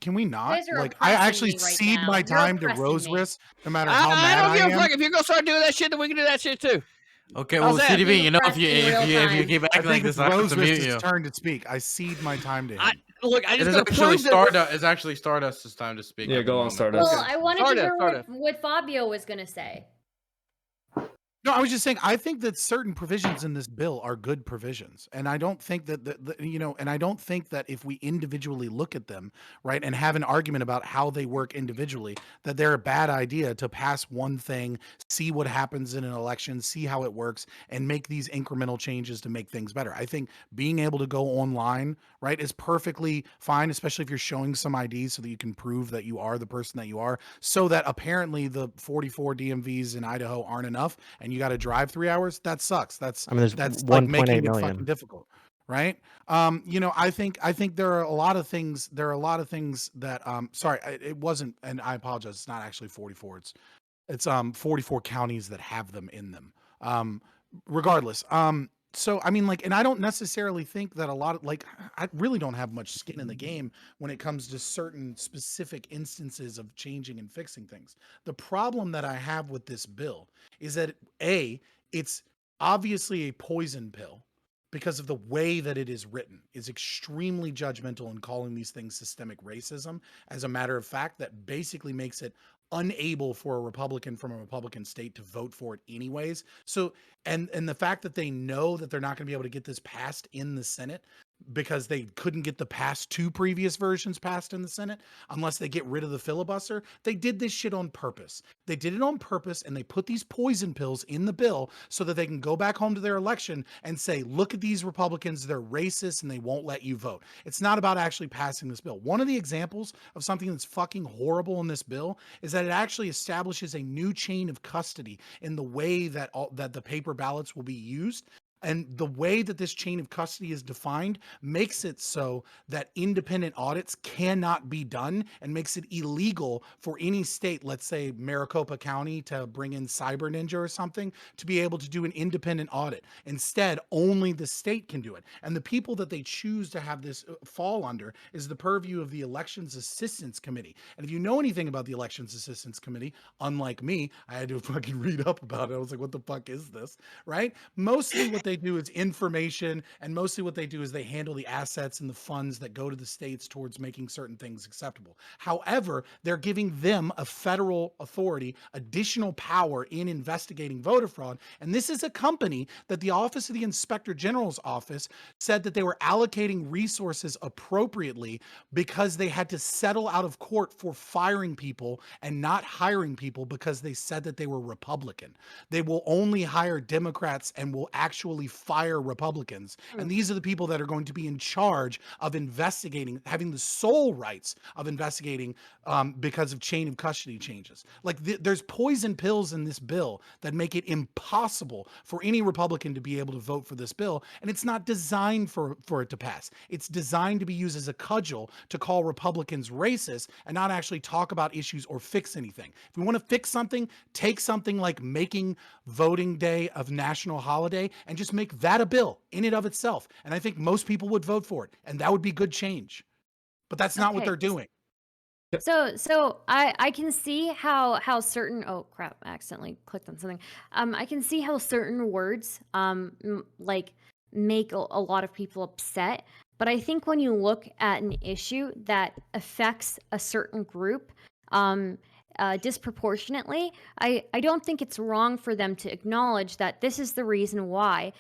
Can we not? guys are I oppressing actually me right cede now. my You're time to oppressing Rose me. Risk, no matter how I mad don't I give a am. fuck. If you're gonna start doing that shit, then we can do that shit too. Okay, How's well, that? CDV, You if oppressed you in real keep I acting like think this, it's I have Rose to mute Risk's you. turn to speak. I cede my time to him. Look, I It just is gotta actually prove that. Stardust. It's actually Stardust's time to speak. Yeah, at go the on, moment. Stardust. Well, I wanted Stardust, to hear Stardust. what Fabio was gonna say. No, I was just saying, I think that certain provisions in this bill are good provisions. And I don't think that, and I don't think that if we individually look at them, right, and have an argument about how they work individually, that they're a bad idea to pass one thing, see what happens in an election, see how it works, and make these incremental changes to make things better. I think being able to go online, right, is perfectly fine, especially if you're showing some IDs so that you can prove that you are the person that you are, so that apparently the 44 DMVs in Idaho aren't enough and you got to drive 3 hours. That sucks. That's I mean, there's that's like 1.8 making it fucking million. difficult, right? I think there are a lot of things. There are a lot of things that sorry, it wasn't, and I apologize. It's not actually 44. It's 44 counties that have them in them. Regardless, so I mean, like, and I don't necessarily think that a lot of, like, I really don't have much skin in the game when it comes to certain specific instances of changing and fixing things. The problem that I have with this bill is that it's obviously a poison pill because of the way that it is written. Is extremely judgmental in calling these things systemic racism, as a matter of fact, that basically makes it unable for a Republican from a Republican state to vote for it anyways. So, and the fact that they know that they're not going to be able to get this passed in the Senate because they couldn't get the past two previous versions passed in the Senate unless they get rid of the filibuster. They did this shit on purpose. They did it on purpose, and they put these poison pills in the bill so that they can go back home to their election and say, look at these Republicans, they're racist and they won't let you vote. It's not about actually passing this bill. One of the examples of something that's fucking horrible in this bill is that it actually establishes a new chain of custody in the way that that the paper ballots will be used. And the way that this chain of custody is defined makes it so that independent audits cannot be done, and makes it illegal for any state, let's say Maricopa County, to bring in Cyber Ninja or something to be able to do an independent audit. Instead, only the state can do it. And the people that they choose to have this fall under is the purview of the Elections Assistance Committee. And if you know anything about the Elections Assistance Committee, unlike me, I had to fucking read up about it. I was like, what the fuck is this? Right? Mostly what they do is information, and mostly what they do is they handle the assets and the funds that go to the states towards making certain things acceptable. However, they're giving them, a federal authority, additional power in investigating voter fraud. And this is a company that the Office of the Inspector General's office said that they were allocating resources appropriately because they had to settle out of court for firing people and not hiring people because they said that they were Republican. They will only hire Democrats and will actually fire Republicans. And these are the people that are going to be in charge of investigating, having the sole rights of investigating because of chain of custody changes. Like, there's poison pills in this bill that make it impossible for any Republican to be able to vote for this bill. And it's not designed for it to pass. It's designed to be used as a cudgel to call Republicans racist and not actually talk about issues or fix anything. If we want to fix something, take something like making voting day a national holiday and just make that a bill in and of itself. And I think most people would vote for it, and that would be good change. But that's not what Okay. they're doing. So I can see how certain, oh crap, I accidentally clicked on something. I can see how certain words like make a lot of people upset. But I think when you look at an issue that affects a certain group disproportionately, I don't think it's wrong for them to acknowledge that this is the reason why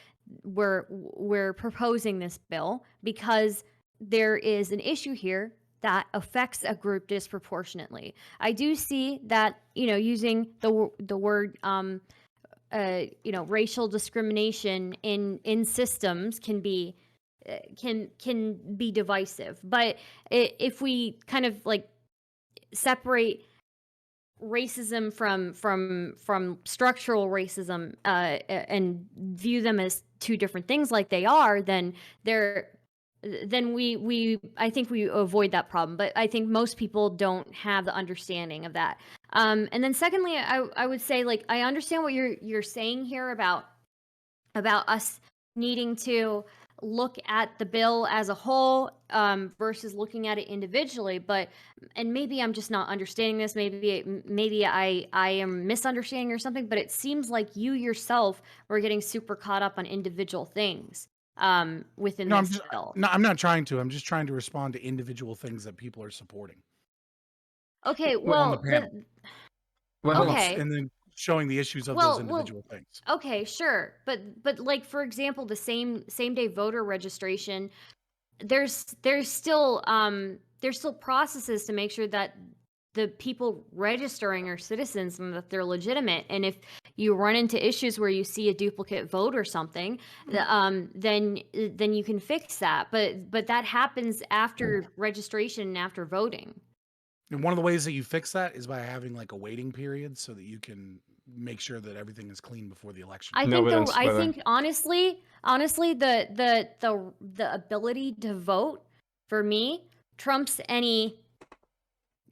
we're proposing this bill, because there is an issue here that affects a group disproportionately. I do see that, using the word racial discrimination in systems can be divisive. But if we kind of like separate racism from structural racism and view them as two different things like they are, then we I think we avoid that problem. But I think most people don't have the understanding of that. And then secondly, I would say, like, I understand what you're saying here about us needing to look at the bill as a whole versus looking at it individually. And maybe I'm just not understanding this. Maybe I am misunderstanding or something. But it seems like you yourself were getting super caught up on individual things within this bill. No, I'm not trying to. I'm just trying to respond to individual things that people are supporting. Okay, on well, the panel. Well, okay. And then showing the issues of those individual things. Okay, sure, but like for example, the same day voter registration, there's still processes to make sure that the people registering are citizens and that they're legitimate. And if you run into issues where you see a duplicate vote or something, then you can fix that. But that happens after registration and after voting. And one of the ways that you fix that is by having like a waiting period so that you can make sure that everything is clean before the election. I think honestly, the ability to vote for me trumps any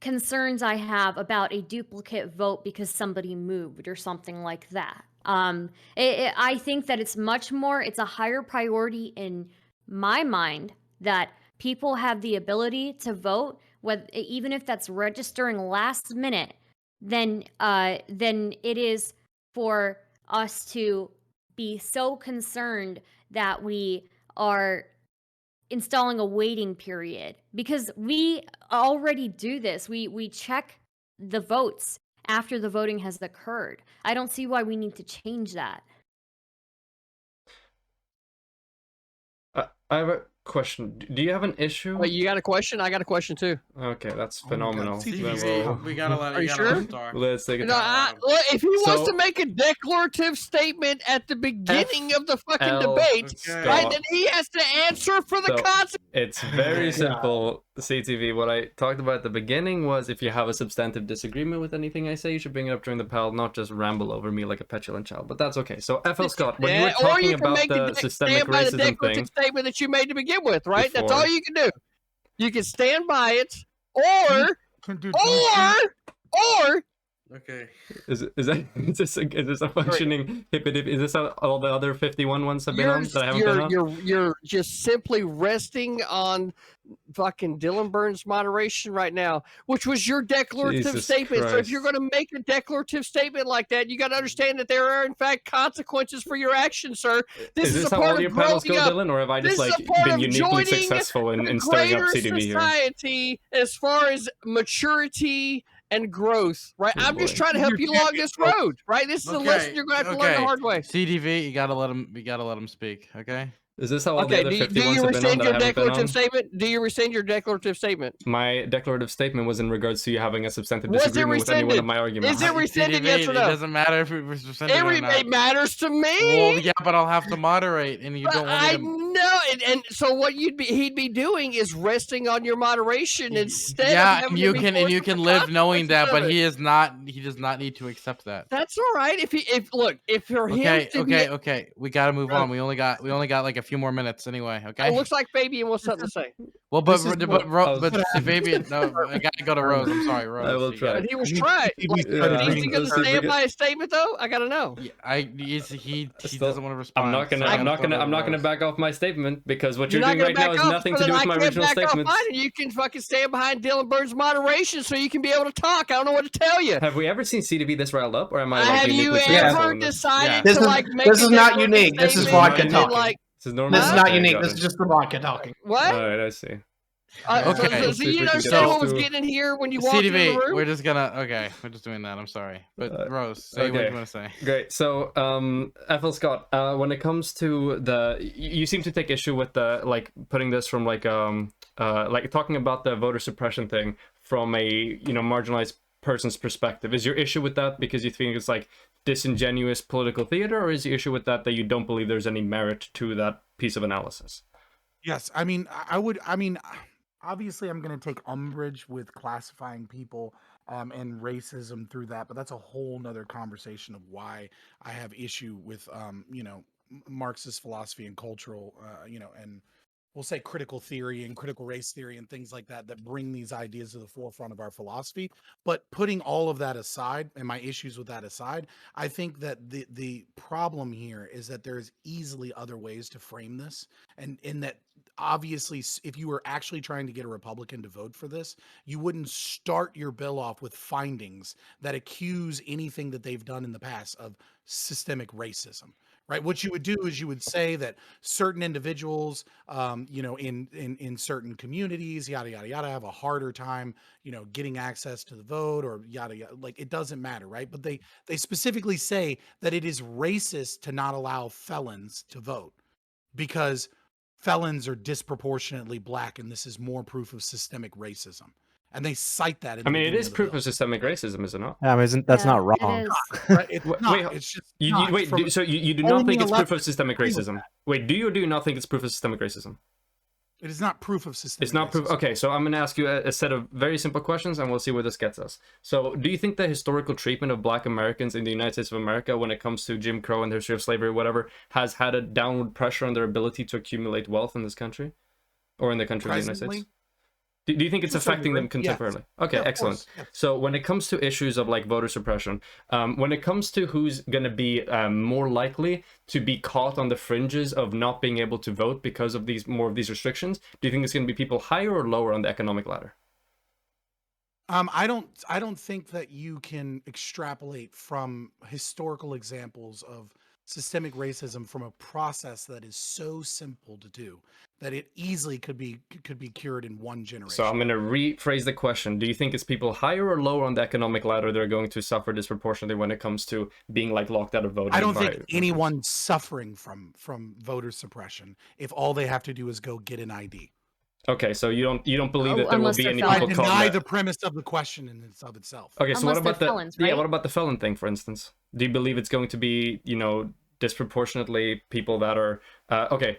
concerns I have about a duplicate vote because somebody moved or something like that. I think that it's a higher priority in my mind that people have the ability to vote, even if that's registering last minute, than it is for us to be so concerned that we are installing a waiting period, because we already do this. We check the votes after the voting has occurred. I don't see why we need to change that. I have a question. Do you have an issue? Wait, you got a question? I got a question too. Okay, that's phenomenal. We gotta let Are you sure? Let's take it. If he wants to make a declarative statement at the beginning of the fucking debate, right, then he has to answer for the consequences. It's very simple, CTV. What I talked about at the beginning was if you have a substantive disagreement with anything I say, you should bring it up during the panel, not just ramble over me like a petulant child. But that's okay. So, FL Scott, when you were talking about the systemic racism thing, statement that you made to begin with, right? Before. That's all you can do. You can stand by it, or okay. Is this a functioning Hippy Dippy? Is this how all the other 51 ones have been on that I haven't been on? You're just simply resting on fucking Dylan Burns' moderation right now, which was your declarative statement. Christ. So if you're going to make a declarative statement like that, you got to understand that there are in fact consequences for your actions, sir. Is this how all your panels go, Dylan, or have I just like been uniquely successful in stirring up CTV here? Society, as far as maturity and growth, right? I'm just trying to help you along this road, right? This is a lesson you're going to have to learn the hard way. CDV, you gotta let him speak, okay? Is this how all the other 51s have been on that I haven't been on? Do you rescind your declarative statement? My declarative statement was in regards to you having a substantive disagreement with any one of my arguments. Is it rescinded, yes or no? It doesn't matter if it was rescinded or not. It matters to me. Well, yeah, but I'll have to moderate, and you don't want me to... I know, and so what he'd be doing is resting on your moderation instead. Yeah, of you can live knowing that, but he does not need to accept that. That's all right. If you're okay, we gotta move on. We only got like a few more minutes anyway. Okay. It looks like Fabian wants something to say. Well, but Fabian, no, I gotta go to Rose. I'm sorry, Rose. I will try. But he was trying. Is he gonna stand by his statement though? I gotta know. Yeah, he doesn't want to respond. I'm not gonna back off my statement because what you're doing right now has nothing to do with my original statement. You can fucking stand behind Dylan Burns' moderation so you can be able to talk. I don't know what to tell you. Have we ever seen CDB this riled up, or am I? Have you ever decided to like make? This is not unique. This is vodka talking. This is normal. This is not unique. This is just the vodka talking. What? All right, I see. Okay. So you understand what was getting in here when you walked in the room? We're just doing that. I'm sorry. But Rose, say what you want to say. Great. So, FL Scott, when it comes to you seem to take issue with the, like, putting this from, like talking about the voter suppression thing from a, marginalized person's perspective. Is your issue with that because you think it's, like, disingenuous political theater, or is your issue with that you don't believe there's any merit to that piece of analysis? Yes. Obviously, I'm going to take umbrage with classifying people and racism through that, but that's a whole nother conversation of why I have issue with, Marxist philosophy and cultural, and we'll say critical theory and critical race theory and things like that bring these ideas to the forefront of our philosophy. But putting all of that aside and my issues with that aside, I think that the problem here is that there's easily other ways to frame this, and in that, obviously, if you were actually trying to get a Republican to vote for this, you wouldn't start your bill off with findings that accuse anything that they've done in the past of systemic racism, right? What you would do is you would say that certain individuals, in certain communities, yada yada yada, have a harder time, getting access to the vote, or yada yada. Like, it doesn't matter, right? But they specifically say that it is racist to not allow felons to vote because felons are disproportionately black, and this is more proof of systemic racism. And they cite that. In I the mean, it beginning is of the proof bill. of systemic racism, is it not? I mean, that's not It wrong. is. Right? It's Wait, not. wait, It's just You not wait, from- so you do only not think being it's proof allowed of systemic agree with racism? that. Wait, do you or do you not think it's proof of systemic racism? It is not proof of systemic. It's not proof. racism. Okay, so I'm going to ask you a set of very simple questions, and we'll see where this gets us. So, do you think the historical treatment of Black Americans in the United States of America, when it comes to Jim Crow and the history of slavery, or whatever, has had a downward pressure on their ability to accumulate wealth in this country, or in the country of the United Presently? States? Do you think it's To a certain affecting them degree, yes. contemporarily? Okay, Yeah, of excellent. course, yes. So when it comes to issues of like voter suppression, when it comes to who's going to be more likely to be caught on the fringes of not being able to vote because of more of these restrictions, do you think it's going to be people higher or lower on the economic ladder? I don't think that you can extrapolate from historical examples of systemic racism from a process that is so simple to do that it easily could be cured in one generation. So I'm going to rephrase the question. Do you think it's people higher or lower on the economic ladder that are going to suffer disproportionately when it comes to being like locked out of voting? I don't think anyone's suffering from voter suppression if all they have to do is go get an ID. Okay, so you don't believe that there will Unless be they're any felons. I people caught deny in the that? premise of the question in and of itself. Okay, so Unless what about they're the felons, yeah? right? What about the felon thing, for instance? Do you believe it's going to be disproportionately people that are okay?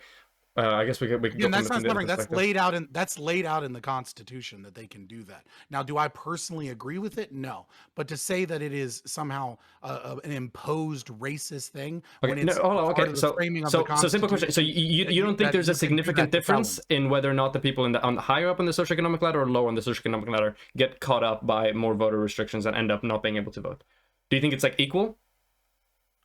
I guess we could Again, go that's from not the suffering. other perspective. That's laid out in the Constitution that they can do that. Now, do I personally agree with it? No. But to say that it is somehow an imposed racist thing when Okay, no, it's hold on. part Okay, of the so framing of so the so simple question. So Constitution, you don't think that there's a you can do significant that to difference felons. in whether or not the people on higher up on the socioeconomic ladder or lower on the socioeconomic ladder get caught up by more voter restrictions and end up not being able to vote? Do you think it's like equal?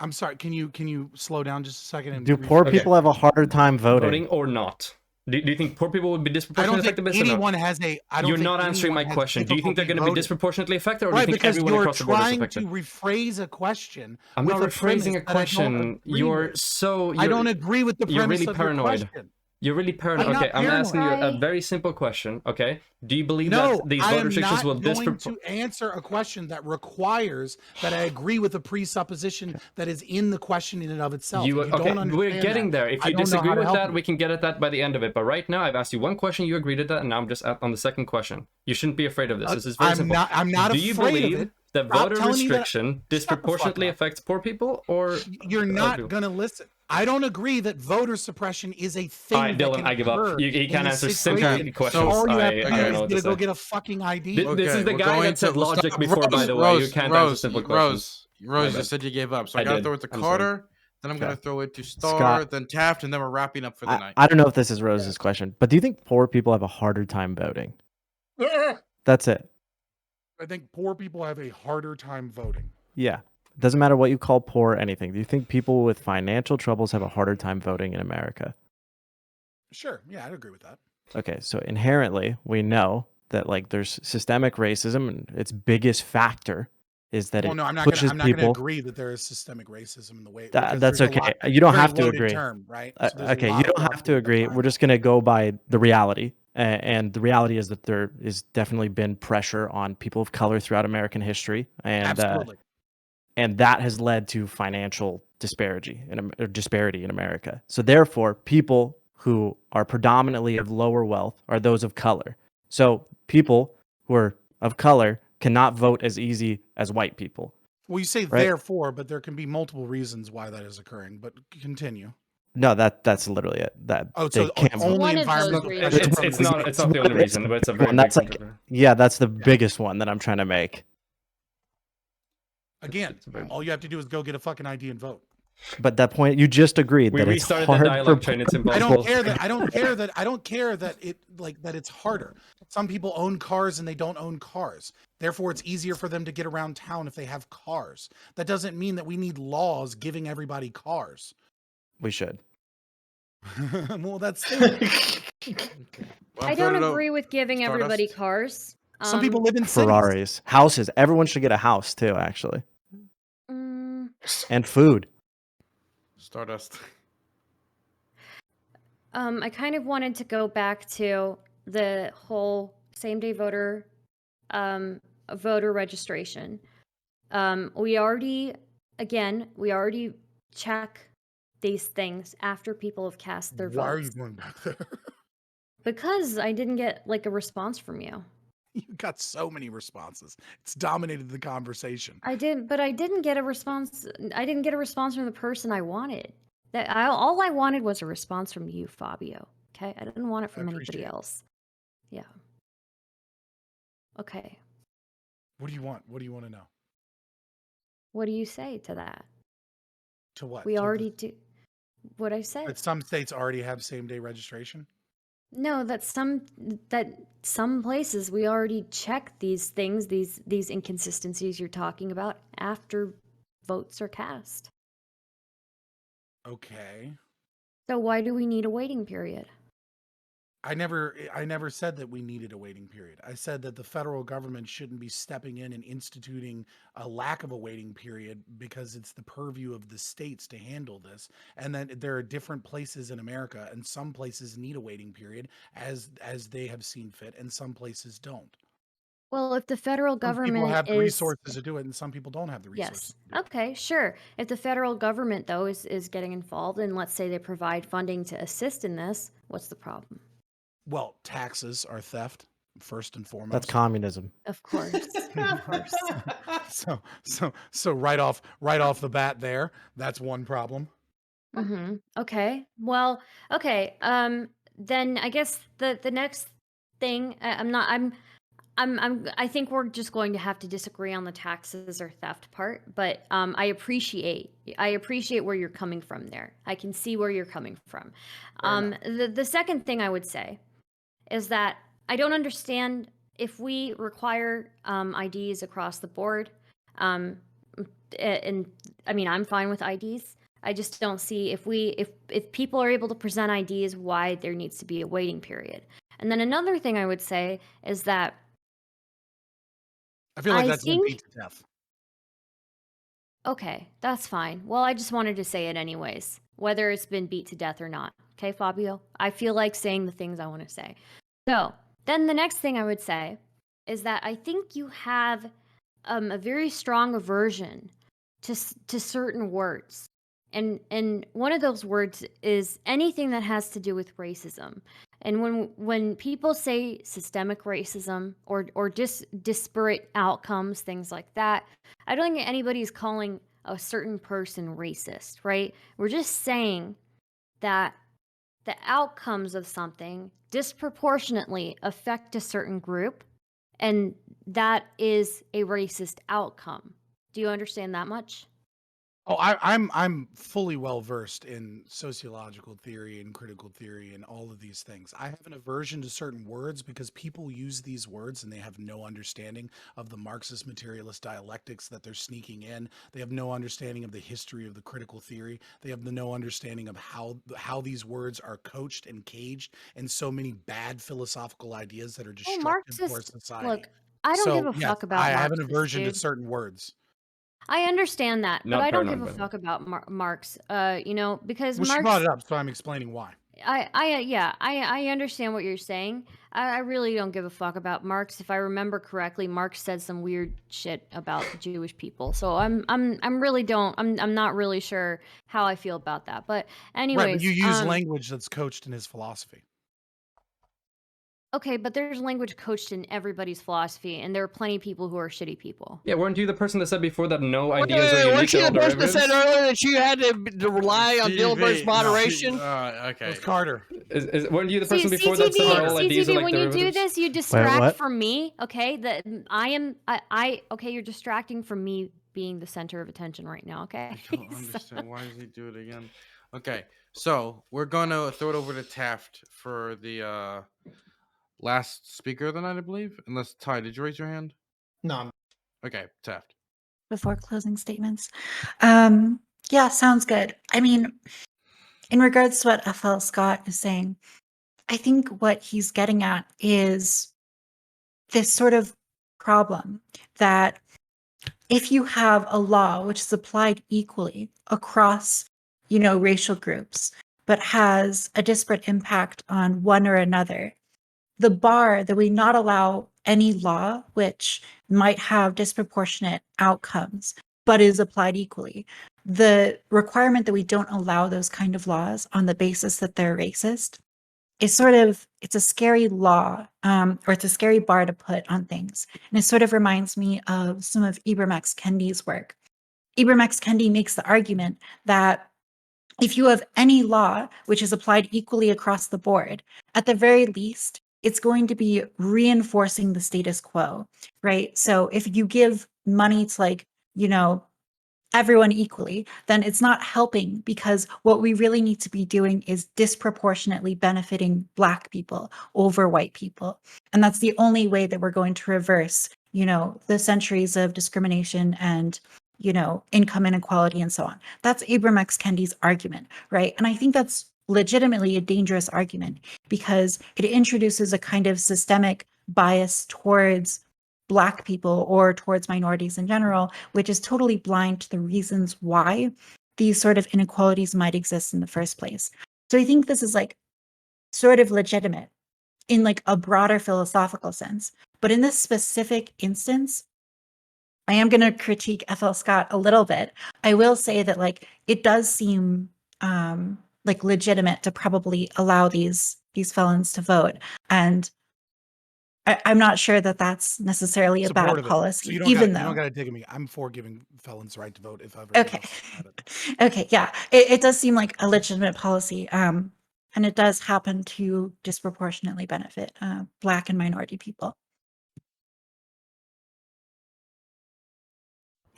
I'm sorry. Can you slow down just a second? And Do poor Okay. people have a harder time voting? Voting or not? Do you think poor people would be I disproportionately don't think affected by this or not? anyone has a. I don't You're think not answering my anyone has question. Do you think they're going to be difficulty voting. disproportionately affected, or do Right, you think because everyone you're across the board is trying affected? to rephrase a question. I'm not with a premise rephrasing a that I don't question. agree You're with. so. I don't agree with the you're premise really of your paranoid. question. You're really paranoid. I'm not Okay, I'm asking you a paranoid. very simple question. Okay, do you believe No, that these I voter am restrictions not will going to answer a question that requires that I agree with the presupposition that is in the question in and of itself. You, If you okay, don't we're understand getting that, there. If I you don't know disagree how to with help that, you. we can get at that by the end of it. But right now, I've asked you one question. You agreed to that, and now I'm just on the second question. You shouldn't be afraid of this. This is very simple. I'm not Do you afraid believe of it. that Stop voter telling me that- restriction Shut the fuck disproportionately up. affects poor people, or You're other not people? going to listen. I don't agree that voter suppression is a thing. All right, that Dylan, can I give up. occur You in can't this answer simple situation. questions. All you have I to do don't is know what to go say. get a fucking ID. This is Okay, the we're guy going that said to- let's logic stop- before, by the way. You can't answer simple questions. Rose, My you bad. said you gave up, so I I gotta did. throw it to I'm sorry. Carter. Then I'm gonna Okay. throw it to Star, Scott. then Taft, and then we're wrapping up for the night. I don't know if this is Rose's question, but do you think poor people have a harder time voting? That's it. I think poor people have a harder time voting. Yeah. Doesn't matter what you call poor or anything. Do you think people with financial troubles have a harder time voting in America? Sure. Yeah, I'd agree with that. Okay, so inherently, we know that like there's systemic racism, and its biggest factor is that Well, it no, I'm not pushes going to people. agree that there is systemic racism in the way. That's because there's a okay. lot- You don't very have to loaded agree. Term, right? So there's a Okay, lot you of don't have problems to with agree. that We're just going to go by the reality. And the reality is that there is definitely been pressure on people of color throughout American history. And Absolutely. and that has led to financial disparity in America. So therefore, people who are predominantly of lower wealth are those of color. So people who are of color cannot vote as easy as white people. Well, you say right? therefore, but there can be multiple reasons why that is occurring. But continue. No, that's literally it. That Oh, they so can't only vote. One of environmental those pressure reasons. from It's the not. state. It's not the only reason, but it's a very Well, big that's like contributor. yeah, that's the biggest one that I'm trying to make. Again, It's a very- all you have to do is go get a fucking ID and vote. But that point, you just agreed We that it's restarted the hard dialogue for train. It's I impossible. don't care that. I don't care that it's harder. Some people own cars and they don't own cars. Therefore, it's easier for them to get around town if they have cars. That doesn't mean that we need laws giving everybody cars. We should. Well, that's Well, I throw don't it out. agree with giving everybody Stardust. cars. some people live in cities. Ferraris, houses. Everyone should get a house too, actually, Mm, and food. Stardust. I kind of wanted to go back to the whole same-day voter registration. We already check these things after people have cast their Why are votes. you going back there? Because I didn't get like a response from you. You got so many responses. It's dominated the conversation. I didn't get a response. I didn't get a response from the person I wanted. All I wanted was a response from you, Fabio. Okay, I didn't want it from anybody appreciate it. else. Yeah. Okay. What do you want? What do you want to know? What do you say to that? To what? We To already do what I that said. some states already have same-day registration? No, that some places we already check these things, these inconsistencies you're talking about after votes are cast. Okay. So why do we need a waiting period? I never said that we needed a waiting period. I said that the federal government shouldn't be stepping in and instituting a lack of a waiting period because it's the purview of the states to handle this. And then there are different places in America, and some places need a waiting period as they have seen fit, and some places don't. Well, if the federal Some people government have the is resources to do it, and some people don't have the resources yes, to do it. okay, sure. If the federal government though is getting involved, and let's say they provide funding to assist in this, what's the problem? Well, taxes are theft, first and foremost. That's communism. Of course, of course. So right off the bat there, that's one problem. Mm-hmm. Okay. Well, okay. Then I guess the next thing I think we're just going to have to disagree on the taxes or theft part, but I appreciate where you're coming from there. I can see where you're coming from. The second thing I would say is that I don't understand if we require IDs across the board. And I mean, I'm fine with IDs. I just don't see if people are able to present IDs, why there needs to be a waiting period. And then another thing I would say is that I feel like I that's been think- beat to death. okay, that's fine. Well, I just wanted to say it anyways, whether it's been beat to death or not. Okay, Fabio? I feel like saying the things I want to say. So then the next thing I would say is that I think you have a very strong aversion to certain words. And one of those words is anything that has to do with racism. And when people say systemic racism or disparate outcomes, things like that, I don't think anybody's calling a certain person racist, right? We're just saying that the outcomes of something disproportionately affect a certain group, and that is a racist outcome. Do you understand that much? Oh, I'm fully well versed in sociological theory and critical theory and all of these things. I have an aversion to certain words because people use these words and they have no understanding of the Marxist materialist dialectics that they're sneaking in. They have no understanding of the history of the critical theory. They have no understanding of how these words are coached and caged in so many bad philosophical ideas that are destructive to our society. Look, I don't give a fuck about I have an Marxists, aversion to dude. certain words. I understand that, but Not I don't paranoid, give a by the way. fuck about Marx. Because Well, she Marx. brought it up, so I'm explaining why. I understand what you're saying. I really don't give a fuck about Marx. If I remember correctly, Marx said some weird shit about the Jewish people. So I'm not really sure how I feel about that. But anyways, Right, but you use language that's coached in his philosophy. okay, but there's language coached in everybody's philosophy, and there are plenty of people who are shitty people. Yeah, weren't you the person that said before that no Wait, ideas are weren't unique you to all the person that said derivatives? earlier that you had to rely on Dilbert's moderation? It Okay. was Carter. Weren't you the person before that said that all ideas are CTV, like when you do derivatives? this, you distract what? from me. Okay, that okay, you're distracting from me being the center of attention right now. Okay. I don't understand. Why does he do it again? Okay, so we're gonna throw it over to Taft for the last speaker of the night, I believe. Unless Ty, did you raise your hand? No, Okay, Taft. Before closing statements. Yeah, sounds good. I mean, in regards to what FL Scott is saying, I think what he's getting at is this sort of problem that if you have a law which is applied equally across racial groups, but has a disparate impact on one or another, the bar that we not allow any law which might have disproportionate outcomes, but is applied equally. The requirement that we don't allow those kind of laws on the basis that they're racist is it's a scary law, or it's a scary bar to put on things. And it sort of reminds me of some of Ibram X. Kendi's work. Ibram X. Kendi makes the argument that if you have any law which is applied equally across the board, at the very least, it's going to be reinforcing the status quo, right? So if you give money to everyone equally, then it's not helping, because what we really need to be doing is disproportionately benefiting Black people over white people. And that's the only way that we're going to reverse, the centuries of discrimination and, income inequality and so on. That's Ibram X. Kendi's argument, right? And I think that's legitimately a dangerous argument, because it introduces a kind of systemic bias towards Black people or towards minorities in general, which is totally blind to the reasons why these sort of inequalities might exist in the first place. So I think this is sort of legitimate in a broader philosophical sense. But in this specific instance, I am going to critique F.L. Scott a little bit. I will say that it does seem legitimate to probably allow these felons to vote. And I'm not sure that that's necessarily a bad policy, So even you though. don't got to dig at me. I'm for giving felons the right to vote if ever. Okay. Okay. Yeah. It does seem like a legitimate policy. And it does happen to disproportionately benefit Black and minority people.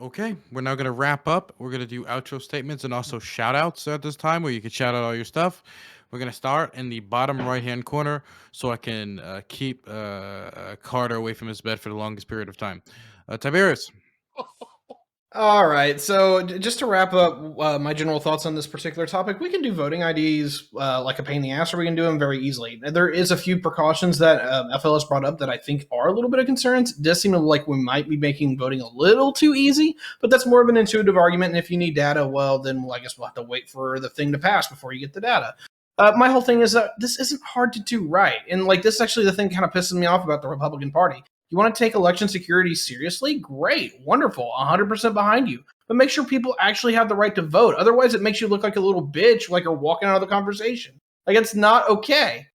Okay, we're now going to wrap up. We're going to do outro statements and also shout outs at this time, where you can shout out all your stuff. We're going to start in the bottom right-hand corner so I can keep Carter away from his bed for the longest period of time. Tiberius. All right. So just to wrap up my general thoughts on this particular topic, we can do voting IDs like a pain in the ass, or we can do them very easily. There is a few precautions that FLS brought up that I think are a little bit of concerns. It does seem like we might be making voting a little too easy, but that's more of an intuitive argument. And if you need data, well, then I guess we'll have to wait for the thing to pass before you get the data. My whole thing is that this isn't hard to do right. And this is actually the thing kind of pisses me off about the Republican Party. You want to take election security seriously? Great, wonderful, 100% behind you. But make sure people actually have the right to vote. Otherwise, it makes you look like a little bitch, like you're walking out of the conversation. It's not okay.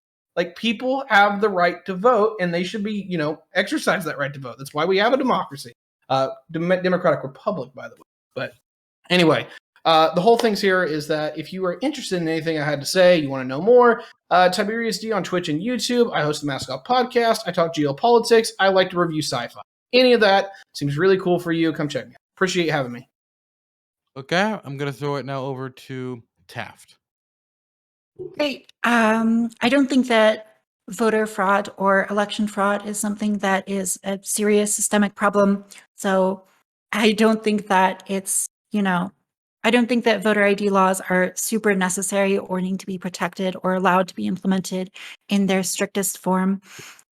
People have the right to vote, and they should be, exercise that right to vote. That's why we have a democracy. Democratic Republic, by the way. But anyway, the whole thing here is that if you are interested in anything I had to say, you want to know more, Tiberius D on Twitch and YouTube. I host the Mascot Podcast. I talk geopolitics. I like to review sci-fi. Any of that seems really cool for you, come check me out. Appreciate you having me. Okay, I'm going to throw it now over to Taft. Great. I don't think that voter fraud or election fraud is something that is a serious systemic problem. So I don't think that it's, I don't think that voter ID laws are super necessary or need to be protected or allowed to be implemented in their strictest form.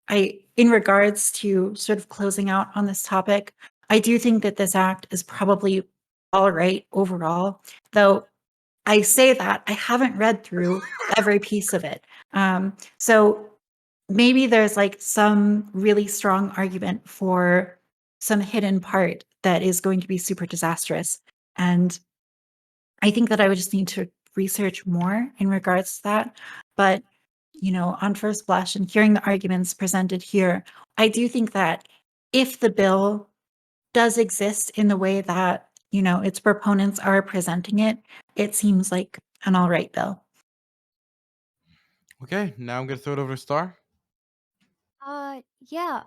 In regards to sort of closing out on this topic, I do think that this act is probably all right overall, though I say that I haven't read through every piece of it. So maybe there's some really strong argument for some hidden part that is going to be super disastrous. And I think that I would just need to research more in regards to that. But, on first blush and hearing the arguments presented here, I do think that if the bill does exist in the way that, its proponents are presenting it, it seems like an all right bill. Okay, now I'm going to throw it over to Star. Yeah.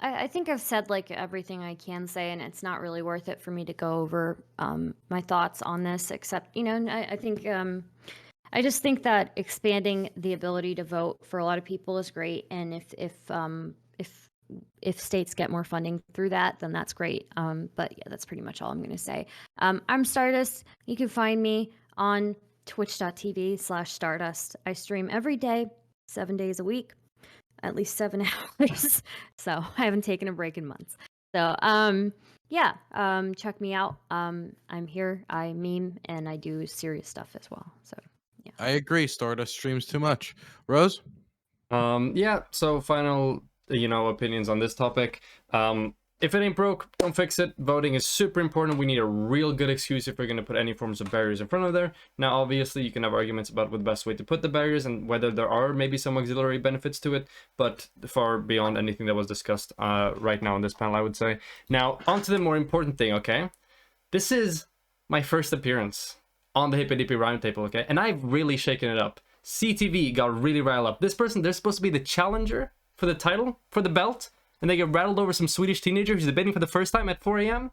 I think I've said everything I can say, and it's not really worth it for me to go over my thoughts on this, except I think I just think that expanding the ability to vote for a lot of people is great, and if states get more funding through that, then that's great. But yeah, that's pretty much all I'm going to say. I'm Stardust. You can find me on twitch.tv/Stardust. I stream every day, 7 days a week, at least 7 hours. So I haven't taken a break in months. So yeah, check me out. I'm here. I meme and I do serious stuff as well. So yeah. I agree. Stardust streams too much. Rose? Yeah, so final, opinions on this topic. If it ain't broke, don't fix it. Voting is super important. We need a real good excuse if we're going to put any forms of barriers in front of there. Now, obviously, you can have arguments about what the best way to put the barriers and whether there are maybe some auxiliary benefits to it, but far beyond anything that was discussed right now on this panel, I would say. Now, on to the more important thing, okay? This is my first appearance on the Hippy Dippy Roundtable, okay? And I've really shaken it up. CTV got really riled up. This person, they're supposed to be the challenger for the title, for the belt, and they get rattled over some Swedish teenager who's debating for the first time at 4 a.m.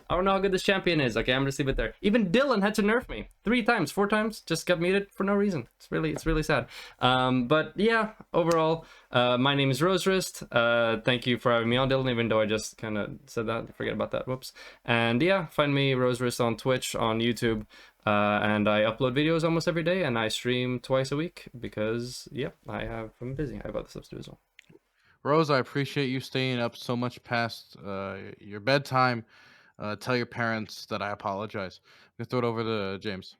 I don't know how good this champion is. Okay, I'm gonna leave it there. Even Dylan had to nerf me 3 times, 4 times, just got muted for no reason. It's really sad. But yeah, overall, my name is Rose Wrist. Thank you for having me on, Dylan, even though I just kind of said that. Forget about that. Whoops. And yeah, find me Rose Wrist on Twitch, on YouTube. And I upload videos almost every day, and I stream twice a week because, I'm busy. I have other stuff to do as well. Rose, I appreciate you staying up so much past your bedtime. Tell your parents that I apologize. I'm going to throw it over to James.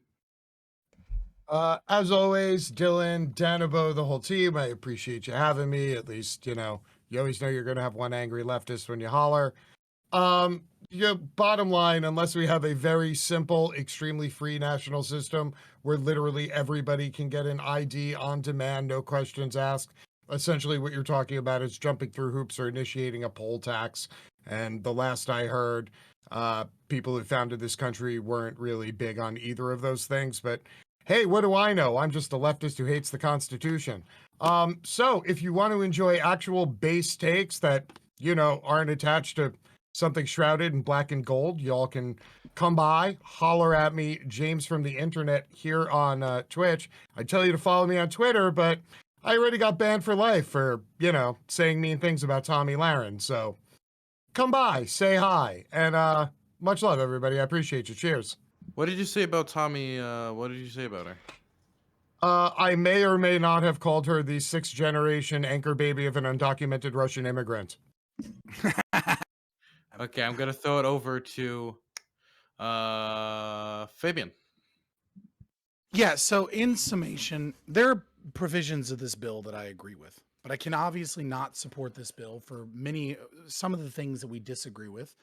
As always, Dylan, Danabo, the whole team, I appreciate you having me. At least, you always know you're going to have one angry leftist when you holler. Bottom line, unless we have a very simple, extremely free national system where literally everybody can get an ID on demand, no questions asked, essentially what you're talking about is jumping through hoops or initiating a poll tax. And the last I heard, people who founded this country weren't really big on either of those things. But hey, what do I know? I'm just a leftist who hates the Constitution. So if you want to enjoy actual base takes that, aren't attached to something shrouded in black and gold, y'all can come by, holler at me, James from the internet here on Twitch. I tell you to follow me on Twitter, but I already got banned for life for, saying mean things about Tommy Lahren. So come by, say hi, and much love, everybody. I appreciate you. Cheers. What did you say about Tommy? What did you say about her? I may or may not have called her the 6th generation anchor baby of an undocumented Russian immigrant. Okay, I'm gonna throw it over to Fabian. Yeah, so in summation, there are provisions of this bill that I agree with, but I can obviously not support this bill for some of the things that we disagree with,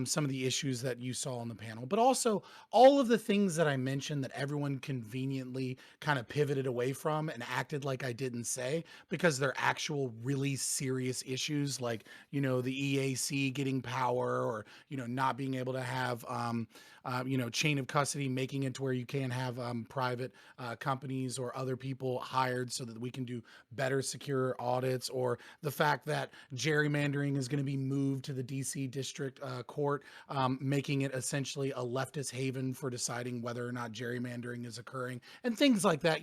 some of the issues that you saw on the panel, but also all of the things that I mentioned that everyone conveniently kind of pivoted away from and acted like I didn't say because they're actual really serious issues like, the EAC getting power or, not being able to have, chain of custody, making it to where you can have private companies or other people hired so that we can do better secure audits, or the fact that gerrymandering is going to be moved to the DC district court, making it essentially a leftist haven for deciding whether or not gerrymandering is occurring and things like that.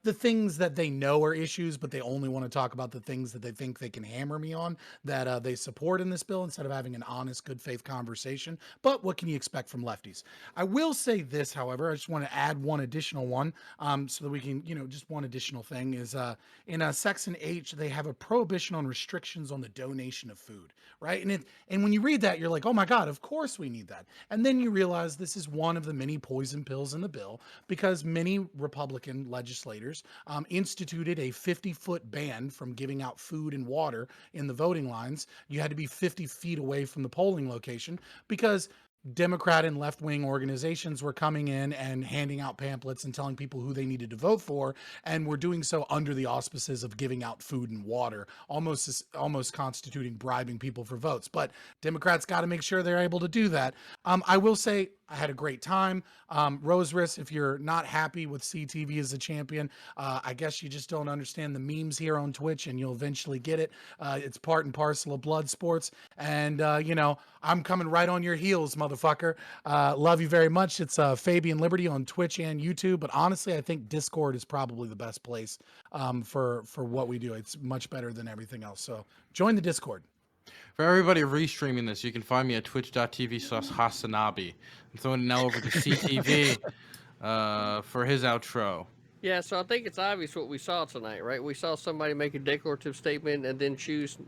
The things that they know are issues, but they only want to talk about the things that they think they can hammer me on that they support in this bill instead of having an honest, good faith conversation. But what can you expect from lefties? I will say this, however, I just want to add one additional one so that we can, just one additional thing is in Section H, they have a prohibition on restrictions on the donation of food, right? And when you read that, you're like, oh my God, of course we need that. And then you realize this is one of the many poison pills in the bill because many Republican legislators instituted a 50-foot ban from giving out food and water in the voting lines. You had to be 50 feet away from the polling location because Democrat and left-wing organizations were coming in and handing out pamphlets and telling people who they needed to vote for, and were doing so under the auspices of giving out food and water, almost constituting bribing people for votes. But Democrats got to make sure they're able to do that. I will say I had a great time. Rose Wrist, if you're not happy with CTV as a champion, I guess you just don't understand the memes here on Twitch, and you'll eventually get it. It's part and parcel of blood sports, and I'm coming right on your heels, motherfucker. Love you very much. It's Fabian Liberty on Twitch and YouTube, but honestly, I think Discord is probably the best place for what we do. It's much better than everything else. So join the Discord. For everybody restreaming this, you can find me at twitch.tv/Hasanabi. I'm throwing it now over to CTV for his outro. Yeah, so I think it's obvious what we saw tonight, right? We saw somebody make a declarative statement and then choose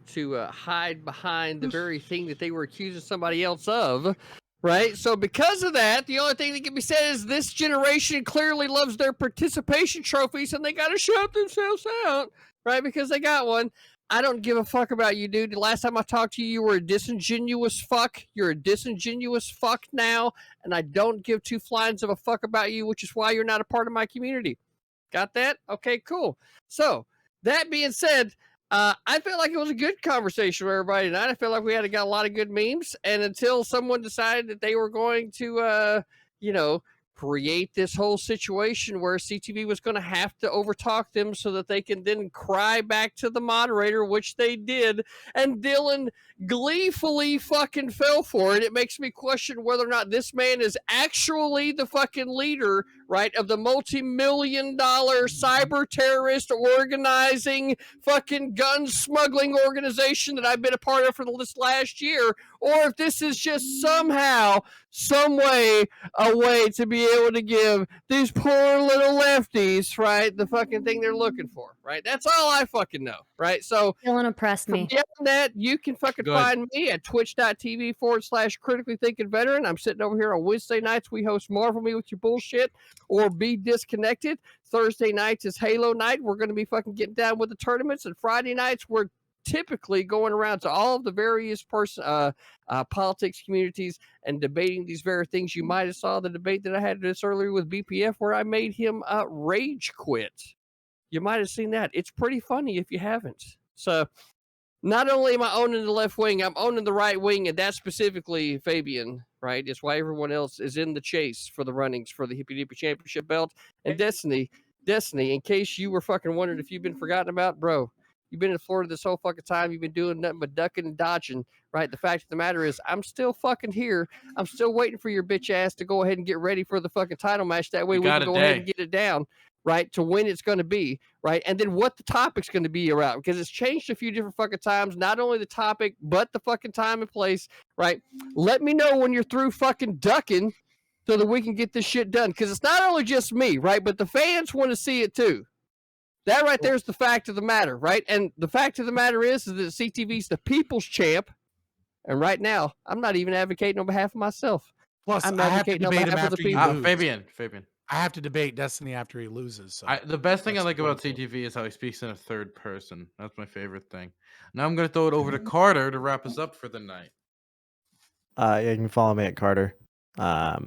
to hide behind the very thing that they were accusing somebody else of. Right? So because of that, the only thing that can be said is this generation clearly loves their participation trophies and they got to shout themselves out, right? Because they got one. I don't give a fuck about you, dude. The last time I talked to you, you were a disingenuous fuck. You're a disingenuous fuck now, and I don't give two flies of a fuck about you, which is why you're not a part of my community. Got that? Okay, cool. So, that being said, I feel like it was a good conversation with everybody tonight. I feel like we got a lot of good memes. And until someone decided that they were going to, create this whole situation where CTV was going to have to overtalk them so that they can then cry back to the moderator, which they did. And Dylan gleefully fucking fell for it. It makes me question whether or not this man is actually the fucking leader, right, of the multi-million-dollar cyber terrorist organizing fucking gun smuggling organization that I've been a part of for this last year, or if this is just somehow, some way, a way to be able to give these poor little lefties, right, the fucking thing they're looking for, right? That's all I fucking know, right? So, Dylan oppressed me. beyond that, you can fucking find me at twitch.tv/critically thinking veteran. I'm sitting over here on Wednesday nights. We host Marvel Me with your bullshit or Be Disconnected. Thursday nights is Halo night. We're going to be fucking getting down with the tournaments. And Friday nights, we're typically going around to all of the various politics communities and debating these very things. You might have saw the debate that I had this earlier with BPF where I made him rage quit. You might have seen that. It's pretty funny if you haven't. So not only am I owning the left wing, I'm owning the right wing, and that's specifically Fabian, right? It's why everyone else is in the chase for the runnings for the Hippy Dippy Championship belt. And Destiny, in case you were fucking wondering if you've been forgotten about, bro, you've been in Florida this whole fucking time. You've been doing nothing but ducking and dodging, right? The fact of the matter is, I'm still fucking here. I'm still waiting for your bitch ass to go ahead and get ready for the fucking title match. That way we can go ahead and get it down, right, to when it's going to be, right? And then what the topic's going to be around, because it's changed a few different fucking times, not only the topic, but the fucking time and place, right? Let me know when you're through fucking ducking so that we can get this shit done, because it's not only just me, right, but the fans want to see it too. That right there is the fact of the matter, right? And the fact of the matter is that CTV's the people's champ, and right now, I'm not even advocating on behalf of myself. Plus, I'm I have to advocating on debate him behalf of the after you people. lose. Fabian. I have to debate Destiny after he loses. So The best thing I that's like about wonderful. CTV is how he speaks in a third person. That's my favorite thing. Now I'm going to throw it over to Carter to wrap us up for the night. Yeah, you can follow me at Carter. I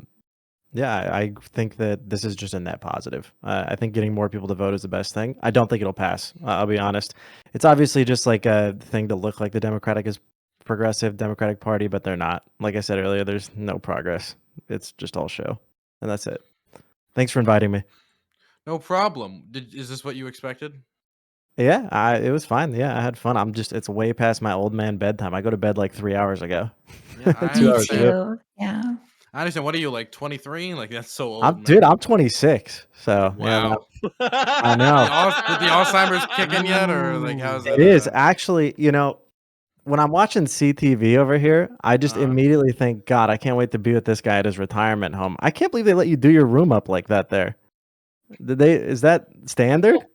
think that this is just a net positive. I think getting more people to vote is the best thing. I don't think it'll pass. I'll be honest. It's obviously just like a thing to look like the progressive Democratic Party, but they're not. Like I said earlier, there's no progress. It's just all show. And that's it. Thanks for inviting me. No problem. Is this what you expected? Yeah, it was fine. Yeah, I had fun. It's way past my old man bedtime. I go to bed like 3 hours ago. Yeah, I 2 hours understand. ago. Yeah. I understand. What are you, like 23? Like, that's so old. Dude, I'm 26. So Wow. yeah, I know. Did the Alzheimer's kick in yet, or like how's it? It is actually, when I'm watching CTV over here, I just immediately think, God, I can't wait to be with this guy at his retirement home. I can't believe they let you do your room up like that there. Is that standard?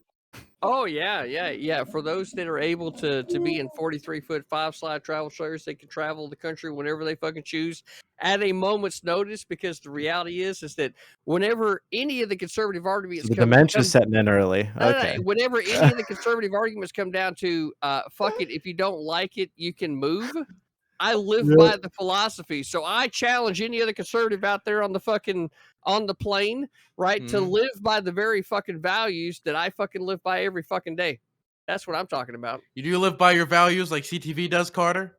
Oh, yeah. For those that are able to be in 43-foot 5-slide travel trailers, they can travel the country whenever they fucking choose at a moment's notice, because the reality is that whenever any of the conservative arguments The dementia's setting in early. Okay. Whenever any of the conservative arguments come down to, fuck it, if you don't like it, you can move. I live by the philosophy. So I challenge any other conservative out there on the plane, right, to live by the very fucking values that I fucking live by every fucking day. That's what I'm talking about. You do live by your values like CTV does, Carter?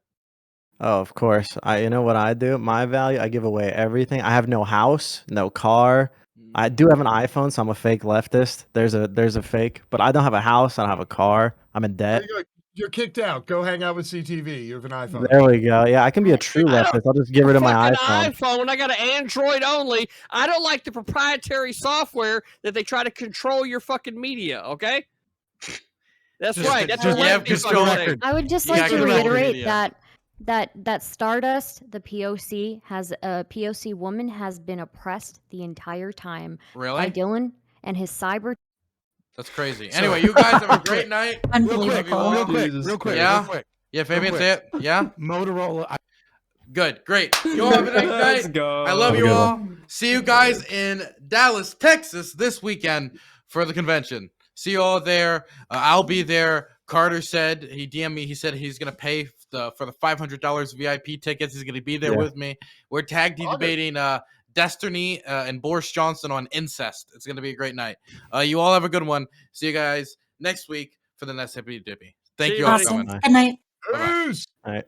Oh, of course. You know what I do? My value, I give away everything. I have no house, no car. I do have an iPhone, so I'm a fake leftist. There's a fake, but I don't have a house. I don't have a car. I'm in debt. You're kicked out. Go hang out with CTV. You have an iPhone. There we go. Yeah, I can be a true leftist. I'll just get rid of my iPhone. I got an Android only. I don't like the proprietary software that they try to control your fucking media, okay? That's right. That's what I would just like to reiterate that Stardust, the POC, a POC woman has been oppressed the entire time. Really? By Dylan and his cyber. That's crazy. Anyway, you guys have a great night. Real quick. Yeah. Yeah, Fabian, quick. say it. Yeah. Motorola. Good. Great. You all have a nice Let's night. go. I love Have a you good all. See you guys in Dallas, Texas this weekend for the convention. See you all there. I'll be there. Carter said, he DM'd me, he said he's going to pay for the $500 VIP tickets. He's going to be there Yeah. with me. We're tag team debating Destiny and Boris Johnson on incest. It's going to be a great night. You all have a good one. See you guys next week for the next Hippy Dippy. Thank See you you, all buddy. for Awesome. coming. Good night. Bye-bye. Peace. All right.